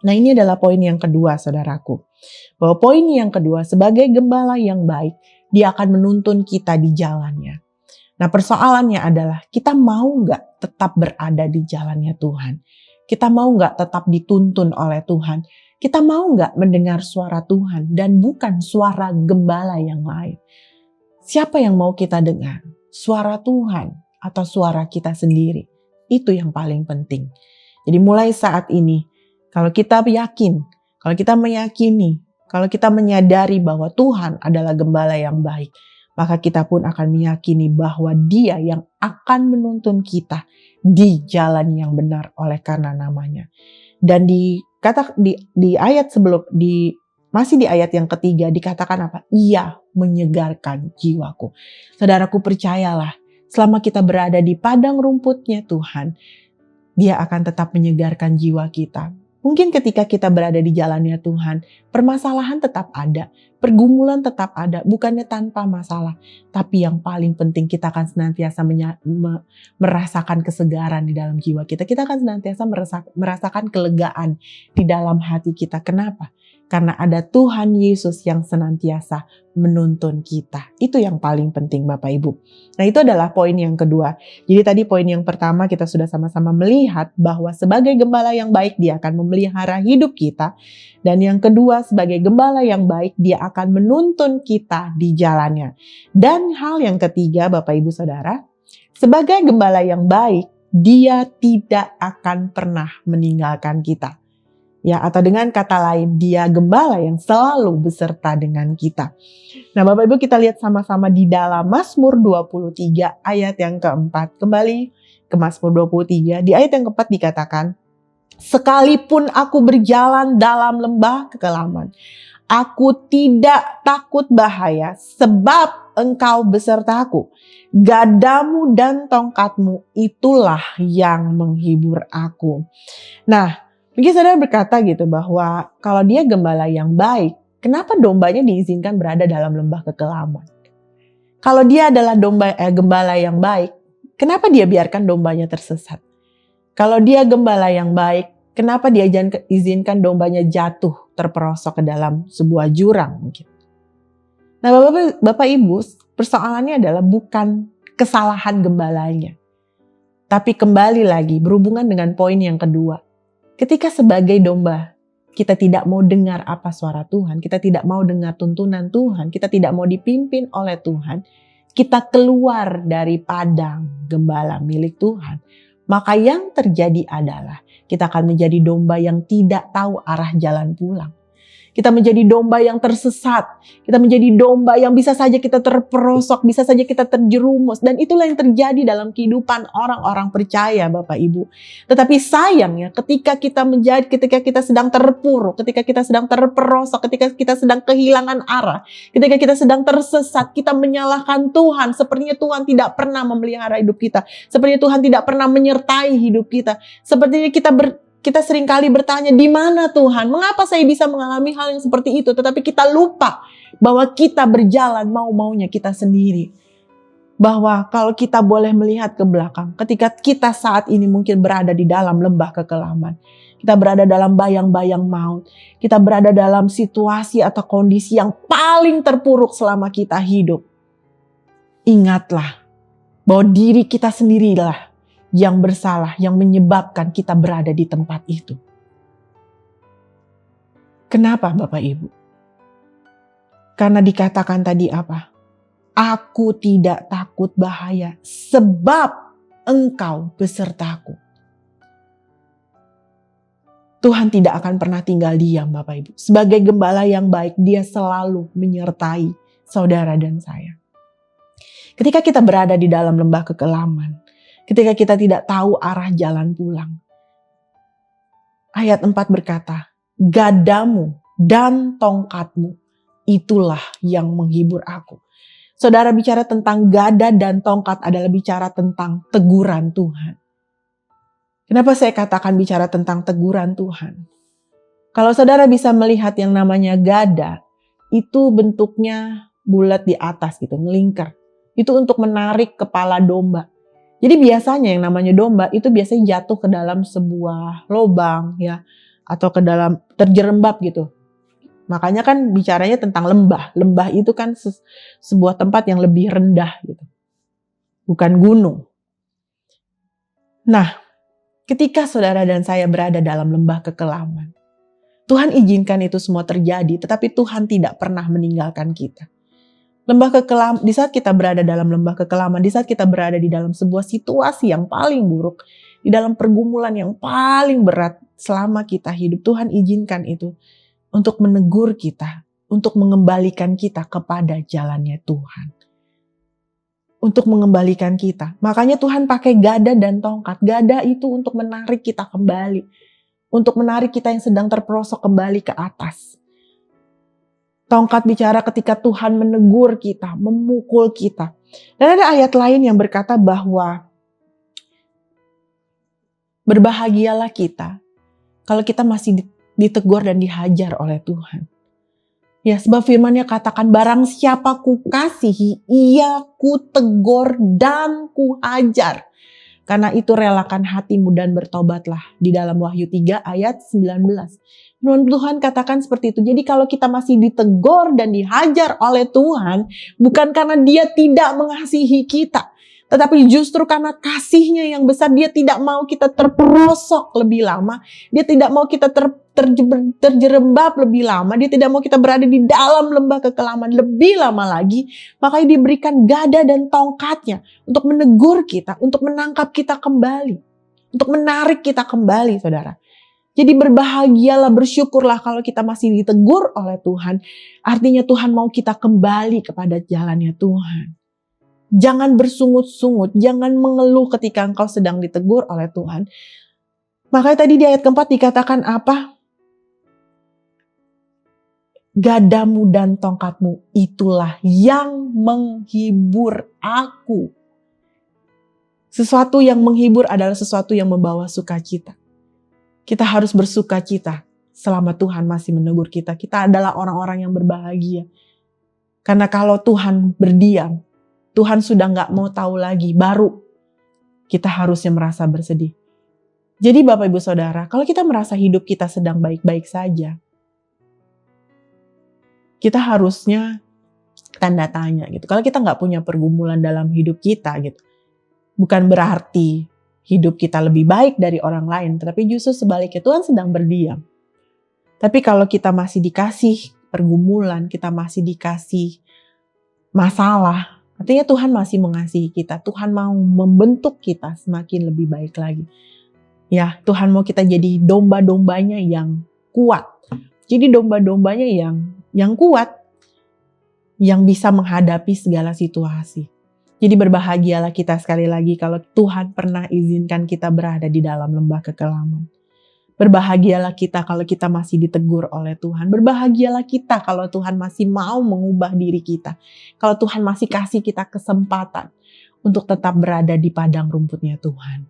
Nah ini adalah poin yang kedua saudaraku. Bahwa poin yang kedua, sebagai gembala yang baik, Dia akan menuntun kita di jalannya. Nah persoalannya adalah kita mau gak tetap berada di jalannya Tuhan? Kita mau gak tetap dituntun oleh Tuhan? Kita mau gak mendengar suara Tuhan dan bukan suara gembala yang lain? Siapa yang mau kita dengar? Suara Tuhan atau suara kita sendiri? Itu yang paling penting. Jadi mulai saat ini, kalau kita yakin, kalau kita meyakini, kalau kita menyadari bahwa Tuhan adalah gembala yang baik, maka kita pun akan meyakini bahwa Dia yang akan menuntun kita di jalan yang benar oleh karena namanya. Dan di ayat sebelum, masih di ayat yang ketiga dikatakan apa? Ia menyegarkan jiwaku. Saudaraku percayalah, selama kita berada di padang rumputnya Tuhan, Dia akan tetap menyegarkan jiwa kita. Mungkin ketika kita berada di jalannya Tuhan, permasalahan tetap ada, pergumulan tetap ada, bukannya tanpa masalah. Tapi yang paling penting kita akan senantiasa merasakan kesegaran di dalam jiwa kita. Kita akan senantiasa merasakan kelegaan di dalam hati kita. Kenapa? Karena ada Tuhan Yesus yang senantiasa menuntun kita. Itu yang paling penting Bapak Ibu. Nah itu adalah poin yang kedua. Jadi tadi poin yang pertama kita sudah sama-sama melihat bahwa sebagai gembala yang baik Dia akan memelihara hidup kita. Dan yang kedua sebagai gembala yang baik Dia akan menuntun kita di jalannya. Dan hal yang ketiga Bapak Ibu Saudara, sebagai gembala yang baik Dia tidak akan pernah meninggalkan kita. Ya, atau dengan kata lain, Dia gembala yang selalu beserta dengan kita. Nah, Bapak Ibu kita lihat sama-sama di dalam Mazmur 23 ayat yang keempat. Kembali ke Mazmur 23, di ayat yang keempat dikatakan, sekalipun aku berjalan dalam lembah kekelaman, aku tidak takut bahaya sebab Engkau besertaku. Gadamu dan tongkatmu itulah yang menghibur aku. Nah, mungkin saudara berkata gitu bahwa kalau Dia gembala yang baik, kenapa dombanya diizinkan berada dalam lembah kekelaman? Kalau Dia adalah gembala yang baik, kenapa Dia biarkan dombanya tersesat? Kalau Dia gembala yang baik, kenapa Dia izinkan dombanya jatuh terperosok ke dalam sebuah jurang mungkin? Nah Bapak Ibu, persoalannya adalah bukan kesalahan gembalanya. Tapi kembali lagi berhubungan dengan poin yang kedua. Ketika sebagai domba, kita tidak mau dengar apa suara Tuhan, kita tidak mau dengar tuntunan Tuhan, kita tidak mau dipimpin oleh Tuhan, kita keluar dari padang gembala milik Tuhan, maka yang terjadi adalah kita akan menjadi domba yang tidak tahu arah jalan pulang. Kita menjadi domba yang tersesat. Kita menjadi domba yang bisa saja kita terperosok, bisa saja kita terjerumus. Dan itulah yang terjadi dalam kehidupan orang-orang percaya Bapak Ibu. Tetapi sayangnya ketika kita sedang terpuruk, ketika kita sedang terperosok, ketika kita sedang kehilangan arah, ketika kita sedang tersesat, kita menyalahkan Tuhan. Sepertinya Tuhan tidak pernah memelihara hidup kita. Sepertinya Tuhan tidak pernah menyertai hidup kita. Sepertinya kita seringkali bertanya, di mana Tuhan? Mengapa saya bisa mengalami hal yang seperti itu? Tetapi kita lupa bahwa kita berjalan mau-maunya kita sendiri. bahwa kalau kita boleh melihat ke belakang, ketika kita saat ini mungkin berada di dalam lembah kekelaman, kita berada dalam bayang-bayang maut, kita berada dalam situasi atau kondisi yang paling terpuruk selama kita hidup. Ingatlah bahwa diri kita sendirilah yang bersalah, yang menyebabkan kita berada di tempat itu. Kenapa Bapak Ibu? Karena dikatakan tadi apa? Aku tidak takut bahaya sebab Engkau besertaku. Tuhan tidak akan pernah tinggal diam Bapak Ibu. Sebagai gembala yang baik, Dia selalu menyertai saudara dan saya. Ketika kita berada di dalam lembah kekelaman, ketika kita tidak tahu arah jalan pulang. Ayat 4 berkata, gadamu dan tongkatmu itulah yang menghibur aku. Saudara, bicara tentang gada dan tongkat adalah bicara tentang teguran Tuhan. Kenapa saya katakan bicara tentang teguran Tuhan? Kalau saudara bisa melihat yang namanya gada, itu bentuknya bulat di atas gitu, ngelingkar. Itu untuk menarik kepala domba. Jadi biasanya yang namanya domba itu biasanya jatuh ke dalam sebuah lubang ya, atau ke dalam terjerembab gitu. Makanya kan bicaranya tentang lembah. Lembah itu kan sebuah tempat yang lebih rendah gitu. Bukan gunung. Nah, ketika saudara dan saya berada dalam lembah kekelaman, Tuhan izinkan itu semua terjadi, tetapi Tuhan tidak pernah meninggalkan kita. Lembah kekelaman, di saat kita berada dalam lembah kekelaman, di saat kita berada di dalam sebuah situasi yang paling buruk, di dalam pergumulan yang paling berat selama kita hidup, Tuhan izinkan itu untuk menegur kita, untuk mengembalikan kita kepada jalannya Tuhan. Untuk mengembalikan kita. Makanya Tuhan pakai gada dan tongkat. Gada itu untuk menarik kita kembali. Untuk menarik kita yang sedang terperosok kembali ke atas. Tongkat bicara ketika Tuhan menegur kita, memukul kita. Dan ada ayat lain yang berkata bahwa berbahagialah kita kalau kita masih ditegur dan dihajar oleh Tuhan. Ya, sebab firman-Nya katakan, barang siapa ku kasihi, ia ku tegur dan ku hajar. Karena itu relakan hatimu dan bertobatlah. Di dalam Wahyu 3 ayat 19. Firman Tuhan katakan seperti itu. Jadi kalau kita masih ditegur dan dihajar oleh Tuhan, bukan karena Dia tidak mengasihi kita, tetapi justru karena kasih-Nya yang besar, Dia tidak mau kita terperosok lebih lama. Dia tidak mau kita terjerembab lebih lama. Dia tidak mau kita berada di dalam lembah kekelaman lebih lama lagi. Makanya diberikan gada dan tongkatnya untuk menegur kita, untuk menangkap kita kembali. Untuk menarik kita kembali, saudara. Jadi berbahagialah, bersyukurlah kalau kita masih ditegur oleh Tuhan. Artinya Tuhan mau kita kembali kepada jalannya Tuhan. Jangan bersungut-sungut, jangan mengeluh ketika engkau sedang ditegur oleh Tuhan. Makanya tadi di ayat keempat dikatakan apa? Gadamu dan tongkatmu itulah yang menghibur aku. Sesuatu yang menghibur adalah sesuatu yang membawa sukacita. Kita harus bersukacita selama Tuhan masih menegur kita. Kita adalah orang-orang yang berbahagia. Karena kalau Tuhan berdiam, Tuhan sudah gak mau tahu lagi, baru kita harusnya merasa bersedih. Jadi Bapak Ibu Saudara, kalau kita merasa hidup kita sedang baik-baik saja, kita harusnya tanda tanya gitu. Kalau kita gak punya pergumulan dalam hidup kita gitu, bukan berarti hidup kita lebih baik dari orang lain, tetapi justru sebaliknya Tuhan sedang berdiam. Tapi kalau kita masih dikasih pergumulan, kita masih dikasih masalah, artinya Tuhan masih mengasihi kita. Tuhan mau membentuk kita semakin lebih baik lagi. Ya, Tuhan mau kita jadi domba-dombanya yang kuat. Jadi domba-dombanya yang kuat, yang bisa menghadapi segala situasi. Jadi berbahagialah kita sekali lagi kalau Tuhan pernah izinkan kita berada di dalam lembah kekelaman. Berbahagialah kita kalau kita masih ditegur oleh Tuhan. Berbahagialah kita kalau Tuhan masih mau mengubah diri kita. Kalau Tuhan masih kasih kita kesempatan untuk tetap berada di padang rumputnya Tuhan.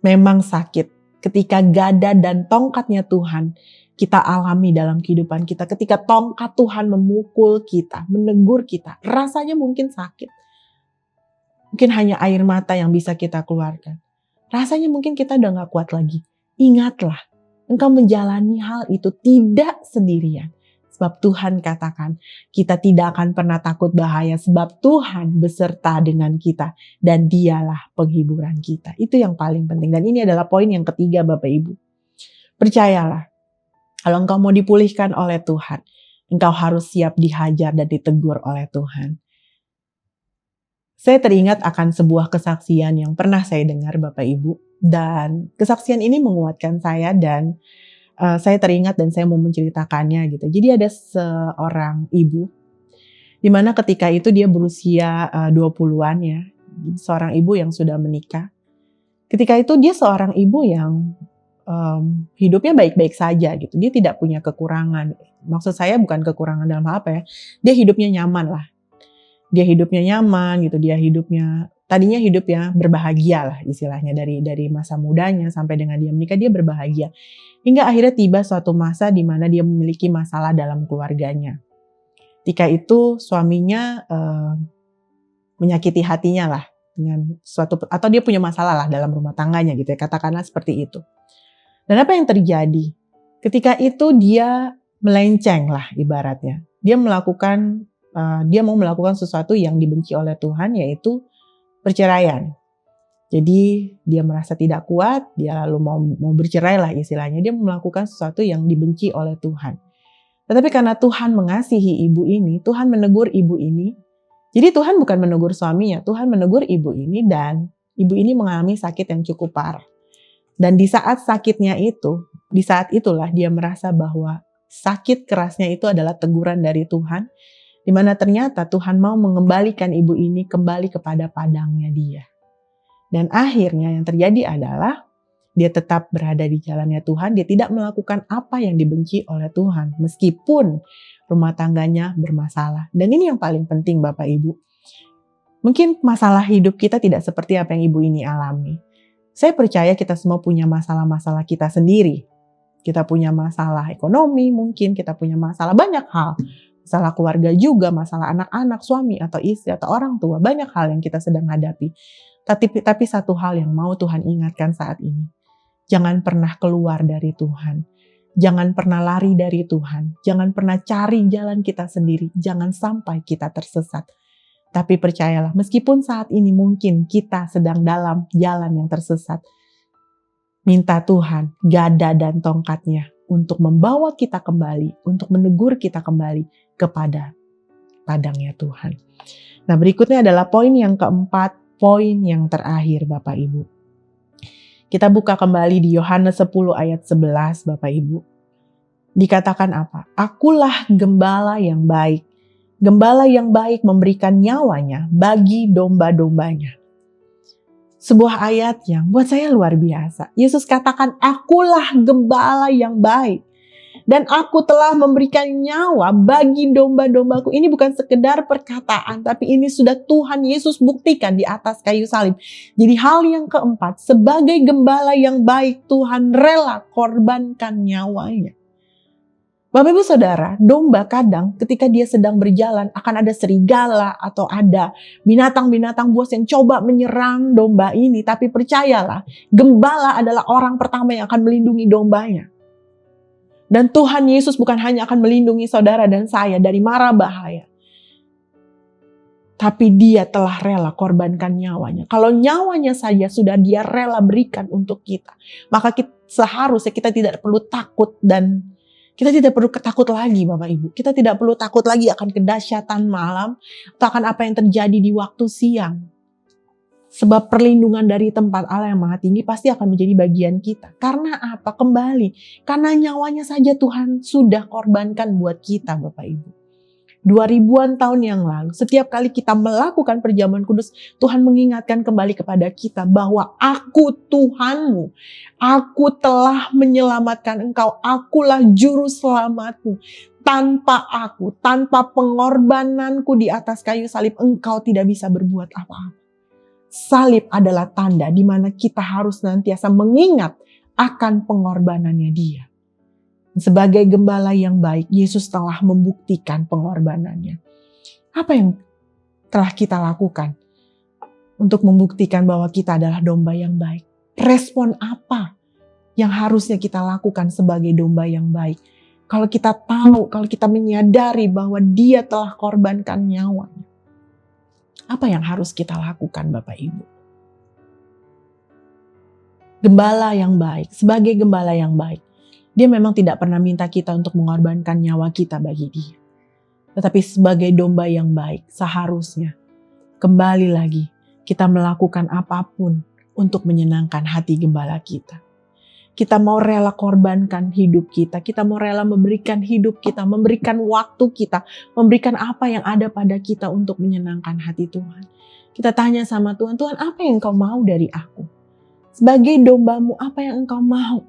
Memang sakit ketika gada dan tongkatnya Tuhan kita alami dalam kehidupan kita. Ketika tongkat Tuhan memukul kita, menegur kita, rasanya mungkin sakit. Mungkin hanya air mata yang bisa kita keluarkan. Rasanya mungkin kita udah gak kuat lagi. Ingatlah, engkau menjalani hal itu tidak sendirian. Sebab Tuhan katakan, kita tidak akan pernah takut bahaya sebab Tuhan beserta dengan kita dan Dialah penghiburan kita. Itu yang paling penting. Dan ini adalah poin yang ketiga Bapak Ibu. Percayalah, kalau engkau mau dipulihkan oleh Tuhan, engkau harus siap dihajar dan ditegur oleh Tuhan. Saya teringat akan sebuah kesaksian yang pernah saya dengar Bapak Ibu. Dan kesaksian ini menguatkan saya dan saya teringat dan saya mau menceritakannya gitu. Jadi ada seorang ibu, di mana ketika itu dia berusia 20-an ya. Seorang ibu yang sudah menikah. Ketika itu dia seorang ibu yang hidupnya baik-baik saja gitu. Dia tidak punya kekurangan. Maksud saya bukan kekurangan dalam hal apa ya. Dia hidupnya nyaman lah. Dia hidupnya nyaman gitu, tadinya hidupnya berbahagia lah istilahnya dari masa mudanya sampai dengan dia menikah dia berbahagia. Hingga akhirnya tiba suatu masa di mana dia memiliki masalah dalam keluarganya. Ketika itu suaminya menyakiti hatinya lah dengan suatu atau dia punya masalah lah dalam rumah tangganya gitu ya, katakanlah seperti itu. Dan apa yang terjadi? Ketika itu dia melenceng lah ibaratnya. Dia mau melakukan sesuatu yang dibenci oleh Tuhan, yaitu perceraian. Jadi dia merasa tidak kuat, dia lalu mau bercerai lah istilahnya. Dia melakukan sesuatu yang dibenci oleh Tuhan. Tetapi karena Tuhan mengasihi ibu ini, Tuhan menegur ibu ini. Jadi Tuhan bukan menegur suaminya, Tuhan menegur ibu ini dan ibu ini mengalami sakit yang cukup parah. Dan di saat sakitnya itu, di saat itulah dia merasa bahwa sakit kerasnya itu adalah teguran dari Tuhan. Di mana ternyata Tuhan mau mengembalikan ibu ini kembali kepada padangnya dia. Dan akhirnya yang terjadi adalah dia tetap berada di jalannya Tuhan. Dia tidak melakukan apa yang dibenci oleh Tuhan. Meskipun rumah tangganya bermasalah. Dan ini yang paling penting Bapak Ibu. Mungkin masalah hidup kita tidak seperti apa yang ibu ini alami. Saya percaya kita semua punya masalah-masalah kita sendiri. Kita punya masalah ekonomi mungkin, kita punya masalah banyak hal. Masalah keluarga juga, masalah anak-anak, suami atau istri atau orang tua. Banyak hal yang kita sedang hadapi. Tapi satu hal yang mau Tuhan ingatkan saat ini. Jangan pernah keluar dari Tuhan. Jangan pernah lari dari Tuhan. Jangan pernah cari jalan kita sendiri. Jangan sampai kita tersesat. Tapi percayalah, meskipun saat ini mungkin kita sedang dalam jalan yang tersesat. Minta Tuhan gada dan tongkatnya untuk membawa kita kembali, untuk menegur kita kembali kepada padangnya Tuhan. Nah, berikutnya adalah poin yang keempat, poin yang terakhir Bapak Ibu. Kita buka kembali di Yohanes 10 ayat 11 Bapak Ibu. Dikatakan apa? Akulah gembala yang baik. Gembala yang baik memberikan nyawanya bagi domba-dombanya. Sebuah ayat yang buat saya luar biasa. Yesus katakan, akulah gembala yang baik. Dan aku telah memberikan nyawa bagi domba-dombaku. Ini bukan sekedar perkataan, tapi ini sudah Tuhan Yesus buktikan di atas kayu salib. Jadi hal yang keempat, sebagai gembala yang baik, Tuhan rela korbankan nyawanya. Bapak Ibu Saudara, domba kadang ketika dia sedang berjalan akan ada serigala atau ada binatang-binatang buas yang coba menyerang domba ini. Tapi percayalah, gembala adalah orang pertama yang akan melindungi dombanya. Dan Tuhan Yesus bukan hanya akan melindungi saudara dan saya dari mara bahaya. Tapi dia telah rela korbankan nyawanya. Kalau nyawanya saja sudah dia rela berikan untuk kita. Maka seharusnya kita tidak perlu takut dan kita tidak perlu takut lagi Bapak Ibu. Kita tidak perlu takut lagi akan kedahsyatan malam atau akan apa yang terjadi di waktu siang. Sebab perlindungan dari tempat Allah yang maha tinggi pasti akan menjadi bagian kita. Karena apa? Kembali. Karena nyawanya saja Tuhan sudah korbankan buat kita Bapak Ibu. 2000-an tahun yang lalu, setiap kali kita melakukan perjamuan kudus, Tuhan mengingatkan kembali kepada kita bahwa aku Tuhanmu. Aku telah menyelamatkan engkau. Akulah juru selamatmu. Tanpa aku, tanpa pengorbananku di atas kayu salib, engkau tidak bisa berbuat apa-apa. Salib adalah tanda di mana kita harus senantiasa mengingat akan pengorbanannya Dia. Sebagai gembala yang baik, Yesus telah membuktikan pengorbanannya. Apa yang telah kita lakukan? untuk membuktikan bahwa kita adalah domba yang baik. Respon apa yang harusnya kita lakukan sebagai domba yang baik? Kalau kita tahu, kalau kita menyadari bahwa Dia telah korbankan nyawanya, apa yang harus kita lakukan, Bapak Ibu? Gembala yang baik, sebagai gembala yang baik, Dia memang tidak pernah minta kita untuk mengorbankan nyawa kita bagi Dia. Tetapi sebagai domba yang baik, seharusnya kembali lagi kita melakukan apapun untuk menyenangkan hati gembala kita. Kita mau rela korbankan hidup kita, kita mau rela memberikan hidup kita, memberikan waktu kita, memberikan apa yang ada pada kita untuk menyenangkan hati Tuhan. Kita tanya sama Tuhan, Tuhan apa yang Engkau mau dari aku? Sebagai dombamu, apa yang Engkau mau?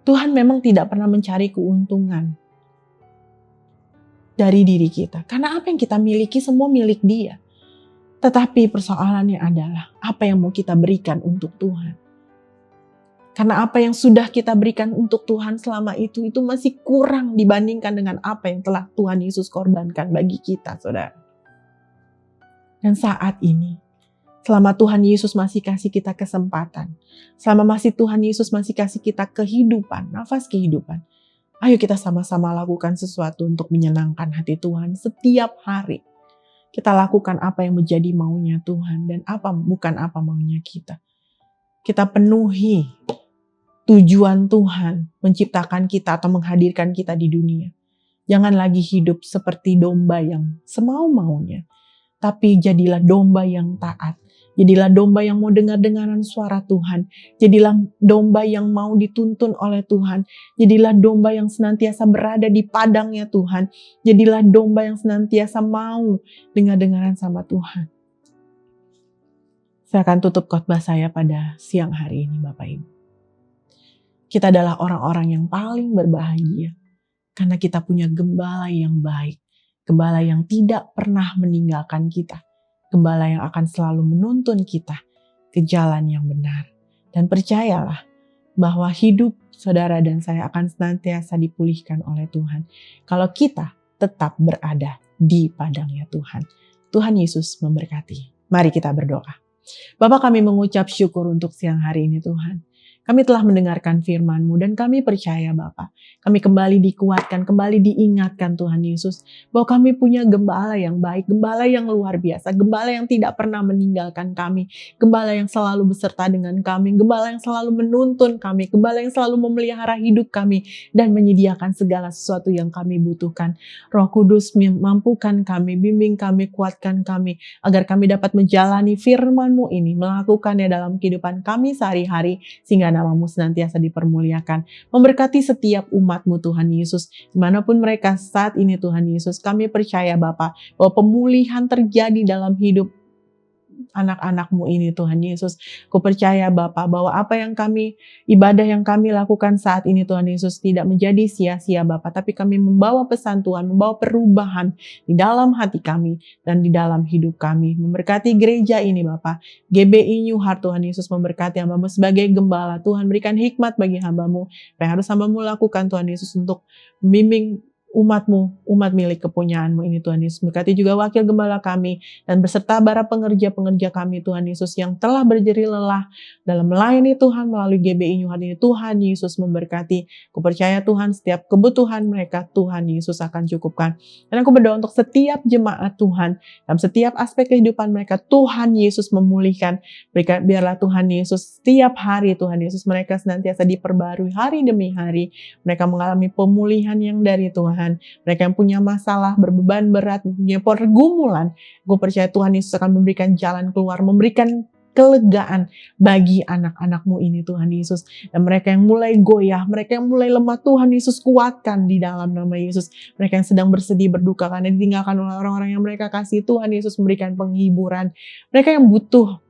Tuhan memang tidak pernah mencari keuntungan dari diri kita. Karena apa yang kita miliki semua milik Dia. Tetapi persoalannya adalah apa yang mau kita berikan untuk Tuhan. Karena apa yang sudah kita berikan untuk Tuhan selama itu masih kurang dibandingkan dengan apa yang telah Tuhan Yesus korbankan bagi kita, saudara. Dan saat ini, selama Tuhan Yesus masih kasih kita kesempatan, selama Tuhan Yesus masih kasih kita kehidupan, nafas kehidupan, ayo kita sama-sama lakukan sesuatu untuk menyenangkan hati Tuhan setiap hari. Kita lakukan apa yang menjadi maunya Tuhan dan bukan apa maunya kita. Kita penuhi tujuan Tuhan menciptakan kita atau menghadirkan kita di dunia. Jangan lagi hidup seperti domba yang semau-maunya, tapi jadilah domba yang taat. Jadilah domba yang mau dengar-dengaran suara Tuhan. Jadilah domba yang mau dituntun oleh Tuhan. Jadilah domba yang senantiasa berada di padangnya Tuhan. Jadilah domba yang senantiasa mau dengar-dengaran sama Tuhan. Saya akan tutup khotbah saya pada siang hari ini, Bapak Ibu. Kita adalah orang-orang yang paling berbahagia. Karena kita punya gembala yang baik. Gembala yang tidak pernah meninggalkan kita. Gembala yang akan selalu menuntun kita ke jalan yang benar. Dan percayalah bahwa hidup saudara dan saya akan senantiasa dipulihkan oleh Tuhan. Kalau kita tetap berada di padangnya Tuhan. Tuhan Yesus memberkati. Mari kita berdoa. Bapa, kami mengucap syukur untuk siang hari ini Tuhan. Kami telah mendengarkan firman-Mu dan kami percaya Bapa. Kami kembali dikuatkan, kembali diingatkan Tuhan Yesus. Bahwa kami punya gembala yang baik, gembala yang luar biasa. Gembala yang tidak pernah meninggalkan kami. Gembala yang selalu beserta dengan kami. Gembala yang selalu menuntun kami. Gembala yang selalu memelihara hidup kami. Dan menyediakan segala sesuatu yang kami butuhkan. Roh Kudus mampukan kami, bimbing kami, kuatkan kami. Agar kami dapat menjalani firman-Mu ini. Melakukannya dalam kehidupan kami sehari-hari. Sehingga nama-Mu senantiasa dipermuliakan. Memberkati setiap umat-Mu Tuhan Yesus. Dimanapun mereka saat ini Tuhan Yesus. Kami percaya Bapa bahwa pemulihan terjadi dalam hidup anak-anak-Mu ini Tuhan Yesus. Ku percaya Bapa bahwa apa yang ibadah yang kami lakukan saat ini Tuhan Yesus tidak menjadi sia-sia Bapa. Tapi kami membawa pesan Tuhan, membawa perubahan di dalam hati kami dan di dalam hidup kami. Memberkati gereja ini Bapa. GBI New Heart Tuhan Yesus memberkati hamba-Mu sebagai gembala. Tuhan berikan hikmat bagi hamba-Mu. Apa yang harus hamba-Mu lakukan Tuhan Yesus untuk membimbing umat-Mu, umat milik kepunyaan-Mu ini Tuhan Yesus. Berkati juga wakil gembala kami dan beserta para pengerja-pengerja kami Tuhan Yesus yang telah berjerih lelah dalam melayani Tuhan melalui GBI New Heart ini. Tuhan Yesus memberkati. Aku percaya Tuhan setiap kebutuhan mereka Tuhan Yesus akan cukupkan. Dan aku berdoa untuk setiap jemaat Tuhan dalam setiap aspek kehidupan mereka Tuhan Yesus memulihkan. Biarlah Tuhan Yesus setiap hari Tuhan Yesus mereka senantiasa diperbarui hari demi hari. Mereka mengalami pemulihan yang dari Tuhan. Mereka yang punya masalah, berbeban berat, punya pergumulan, gue percaya Tuhan Yesus akan memberikan jalan keluar, memberikan kelegaan bagi anak-anak-Mu ini Tuhan Yesus. Dan mereka yang mulai goyah, mereka yang mulai lemah, Tuhan Yesus kuatkan di dalam nama Yesus. Mereka yang sedang bersedih, berduka karena ditinggalkan oleh orang-orang yang mereka kasih, Tuhan Yesus memberikan penghiburan. Mereka yang butuh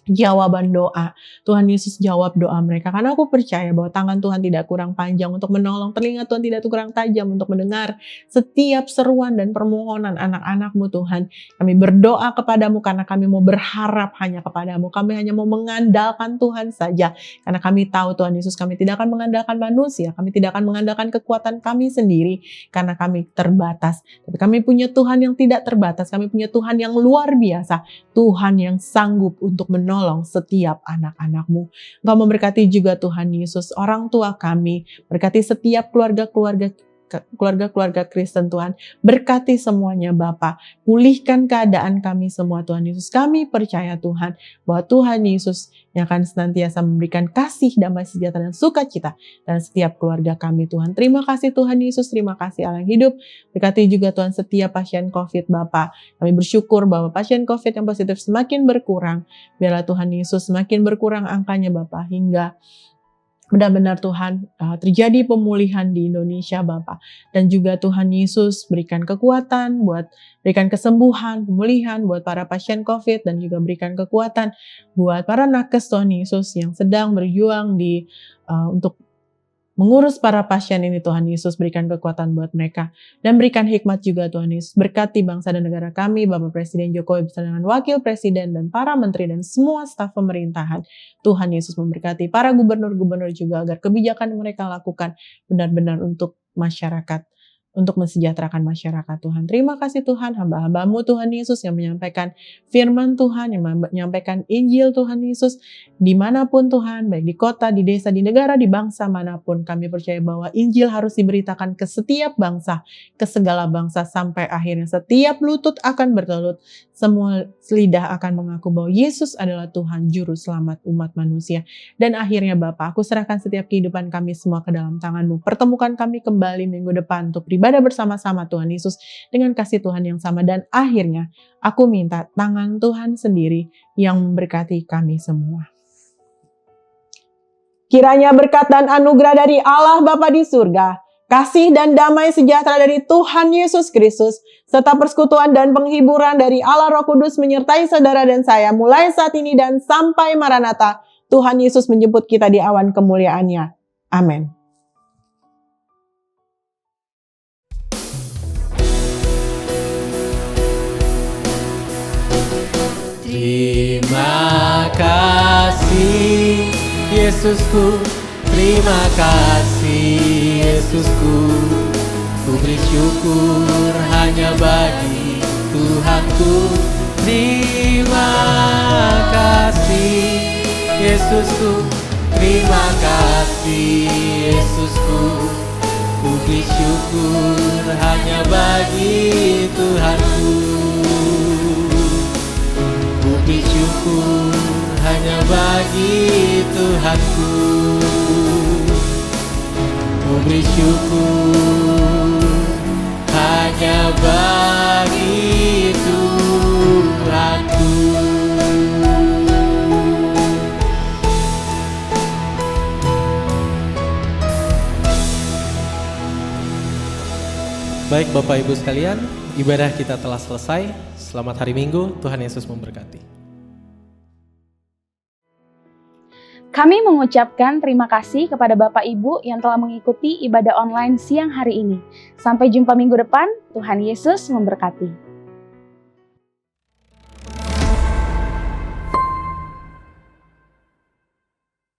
jawaban doa. Tuhan Yesus jawab doa mereka. Karena aku percaya bahwa tangan Tuhan tidak kurang panjang untuk menolong. Telinga Tuhan tidak kurang tajam untuk mendengar setiap seruan dan permohonan anak-anak-Mu Tuhan. Kami berdoa kepadamu karena kami mau berharap hanya kepadamu. Kami hanya mau mengandalkan Tuhan saja. Karena kami tahu Tuhan Yesus, kami tidak akan mengandalkan manusia. Kami tidak akan mengandalkan kekuatan kami sendiri karena kami terbatas. Tapi kami punya Tuhan yang tidak terbatas. Kami punya Tuhan yang luar biasa. Tuhan yang sanggup untuk menolong setiap anak-anak-Mu. Engkau memberkati juga Tuhan Yesus, orang tua kami, berkati setiap keluarga-keluarga Kristen Tuhan, berkati semuanya Bapa, pulihkan keadaan kami semua Tuhan Yesus. Kami percaya Tuhan bahwa Tuhan Yesus yang akan senantiasa memberikan kasih, damai sejahtera dan sukacita dan setiap keluarga kami Tuhan. Terima kasih Tuhan Yesus, terima kasih Allah yang hidup. Berkati juga Tuhan setiap pasien COVID Bapa. Kami bersyukur bahwa pasien COVID yang positif semakin berkurang. Biarlah Tuhan Yesus semakin berkurang angkanya Bapa, hingga benar-benar Tuhan terjadi pemulihan di Indonesia Bapa. Dan juga Tuhan Yesus berikan kekuatan berikan kesembuhan, pemulihan buat para pasien COVID, dan juga berikan kekuatan buat para nakes Tuhan Yesus yang sedang berjuang untuk mengurus para pasien ini Tuhan Yesus. Berikan kekuatan buat mereka dan berikan hikmat juga Tuhan Yesus. Berkati bangsa dan negara kami, Bapak Presiden Jokowi bersama dengan Wakil Presiden dan para menteri dan semua staf pemerintahan. Tuhan Yesus memberkati para gubernur-gubernur juga agar kebijakan yang mereka lakukan benar-benar untuk masyarakat, untuk mensejahterakan masyarakat Tuhan. Terima kasih Tuhan, hamba-hamba-Mu Tuhan Yesus yang menyampaikan firman Tuhan, yang menyampaikan Injil Tuhan Yesus, dimanapun Tuhan, baik di kota, di desa, di negara, di bangsa manapun. Kami percaya bahwa Injil harus diberitakan ke setiap bangsa, ke segala bangsa, sampai akhirnya setiap lutut akan bertelut, semua lidah akan mengaku bahwa Yesus adalah Tuhan Juru Selamat umat manusia. Dan akhirnya Bapa, aku serahkan setiap kehidupan kami semua ke dalam tangan-Mu. Pertemukan kami kembali minggu depan untuk beribadah bersama-sama Tuhan Yesus dengan kasih Tuhan yang sama. Dan akhirnya aku minta tangan Tuhan sendiri yang memberkati kami semua. Kiranya berkat dan anugerah dari Allah Bapa di surga, kasih dan damai sejahtera dari Tuhan Yesus Kristus, serta persekutuan dan penghiburan dari Allah Roh Kudus menyertai saudara dan saya mulai saat ini dan sampai Maranatha. Tuhan Yesus menjemput kita di awan kemuliaan-Nya. Amin. Terima kasih Yesusku, terima kasih Yesusku. Ku beri syukur hanya bagi Tuhanku. Terima kasih Yesusku, terima kasih Yesusku. Ku beri syukur hanya bagi Tuhanku. Ku beri syukur hanya bagi Tuhanku. Ku beri syukur hanya bagi Tuhanku. Baik Bapak Ibu sekalian, ibadah kita telah selesai. Selamat hari Minggu, Tuhan Yesus memberkati. Kami mengucapkan terima kasih kepada Bapak Ibu yang telah mengikuti ibadah online siang hari ini. Sampai jumpa minggu depan, Tuhan Yesus memberkati.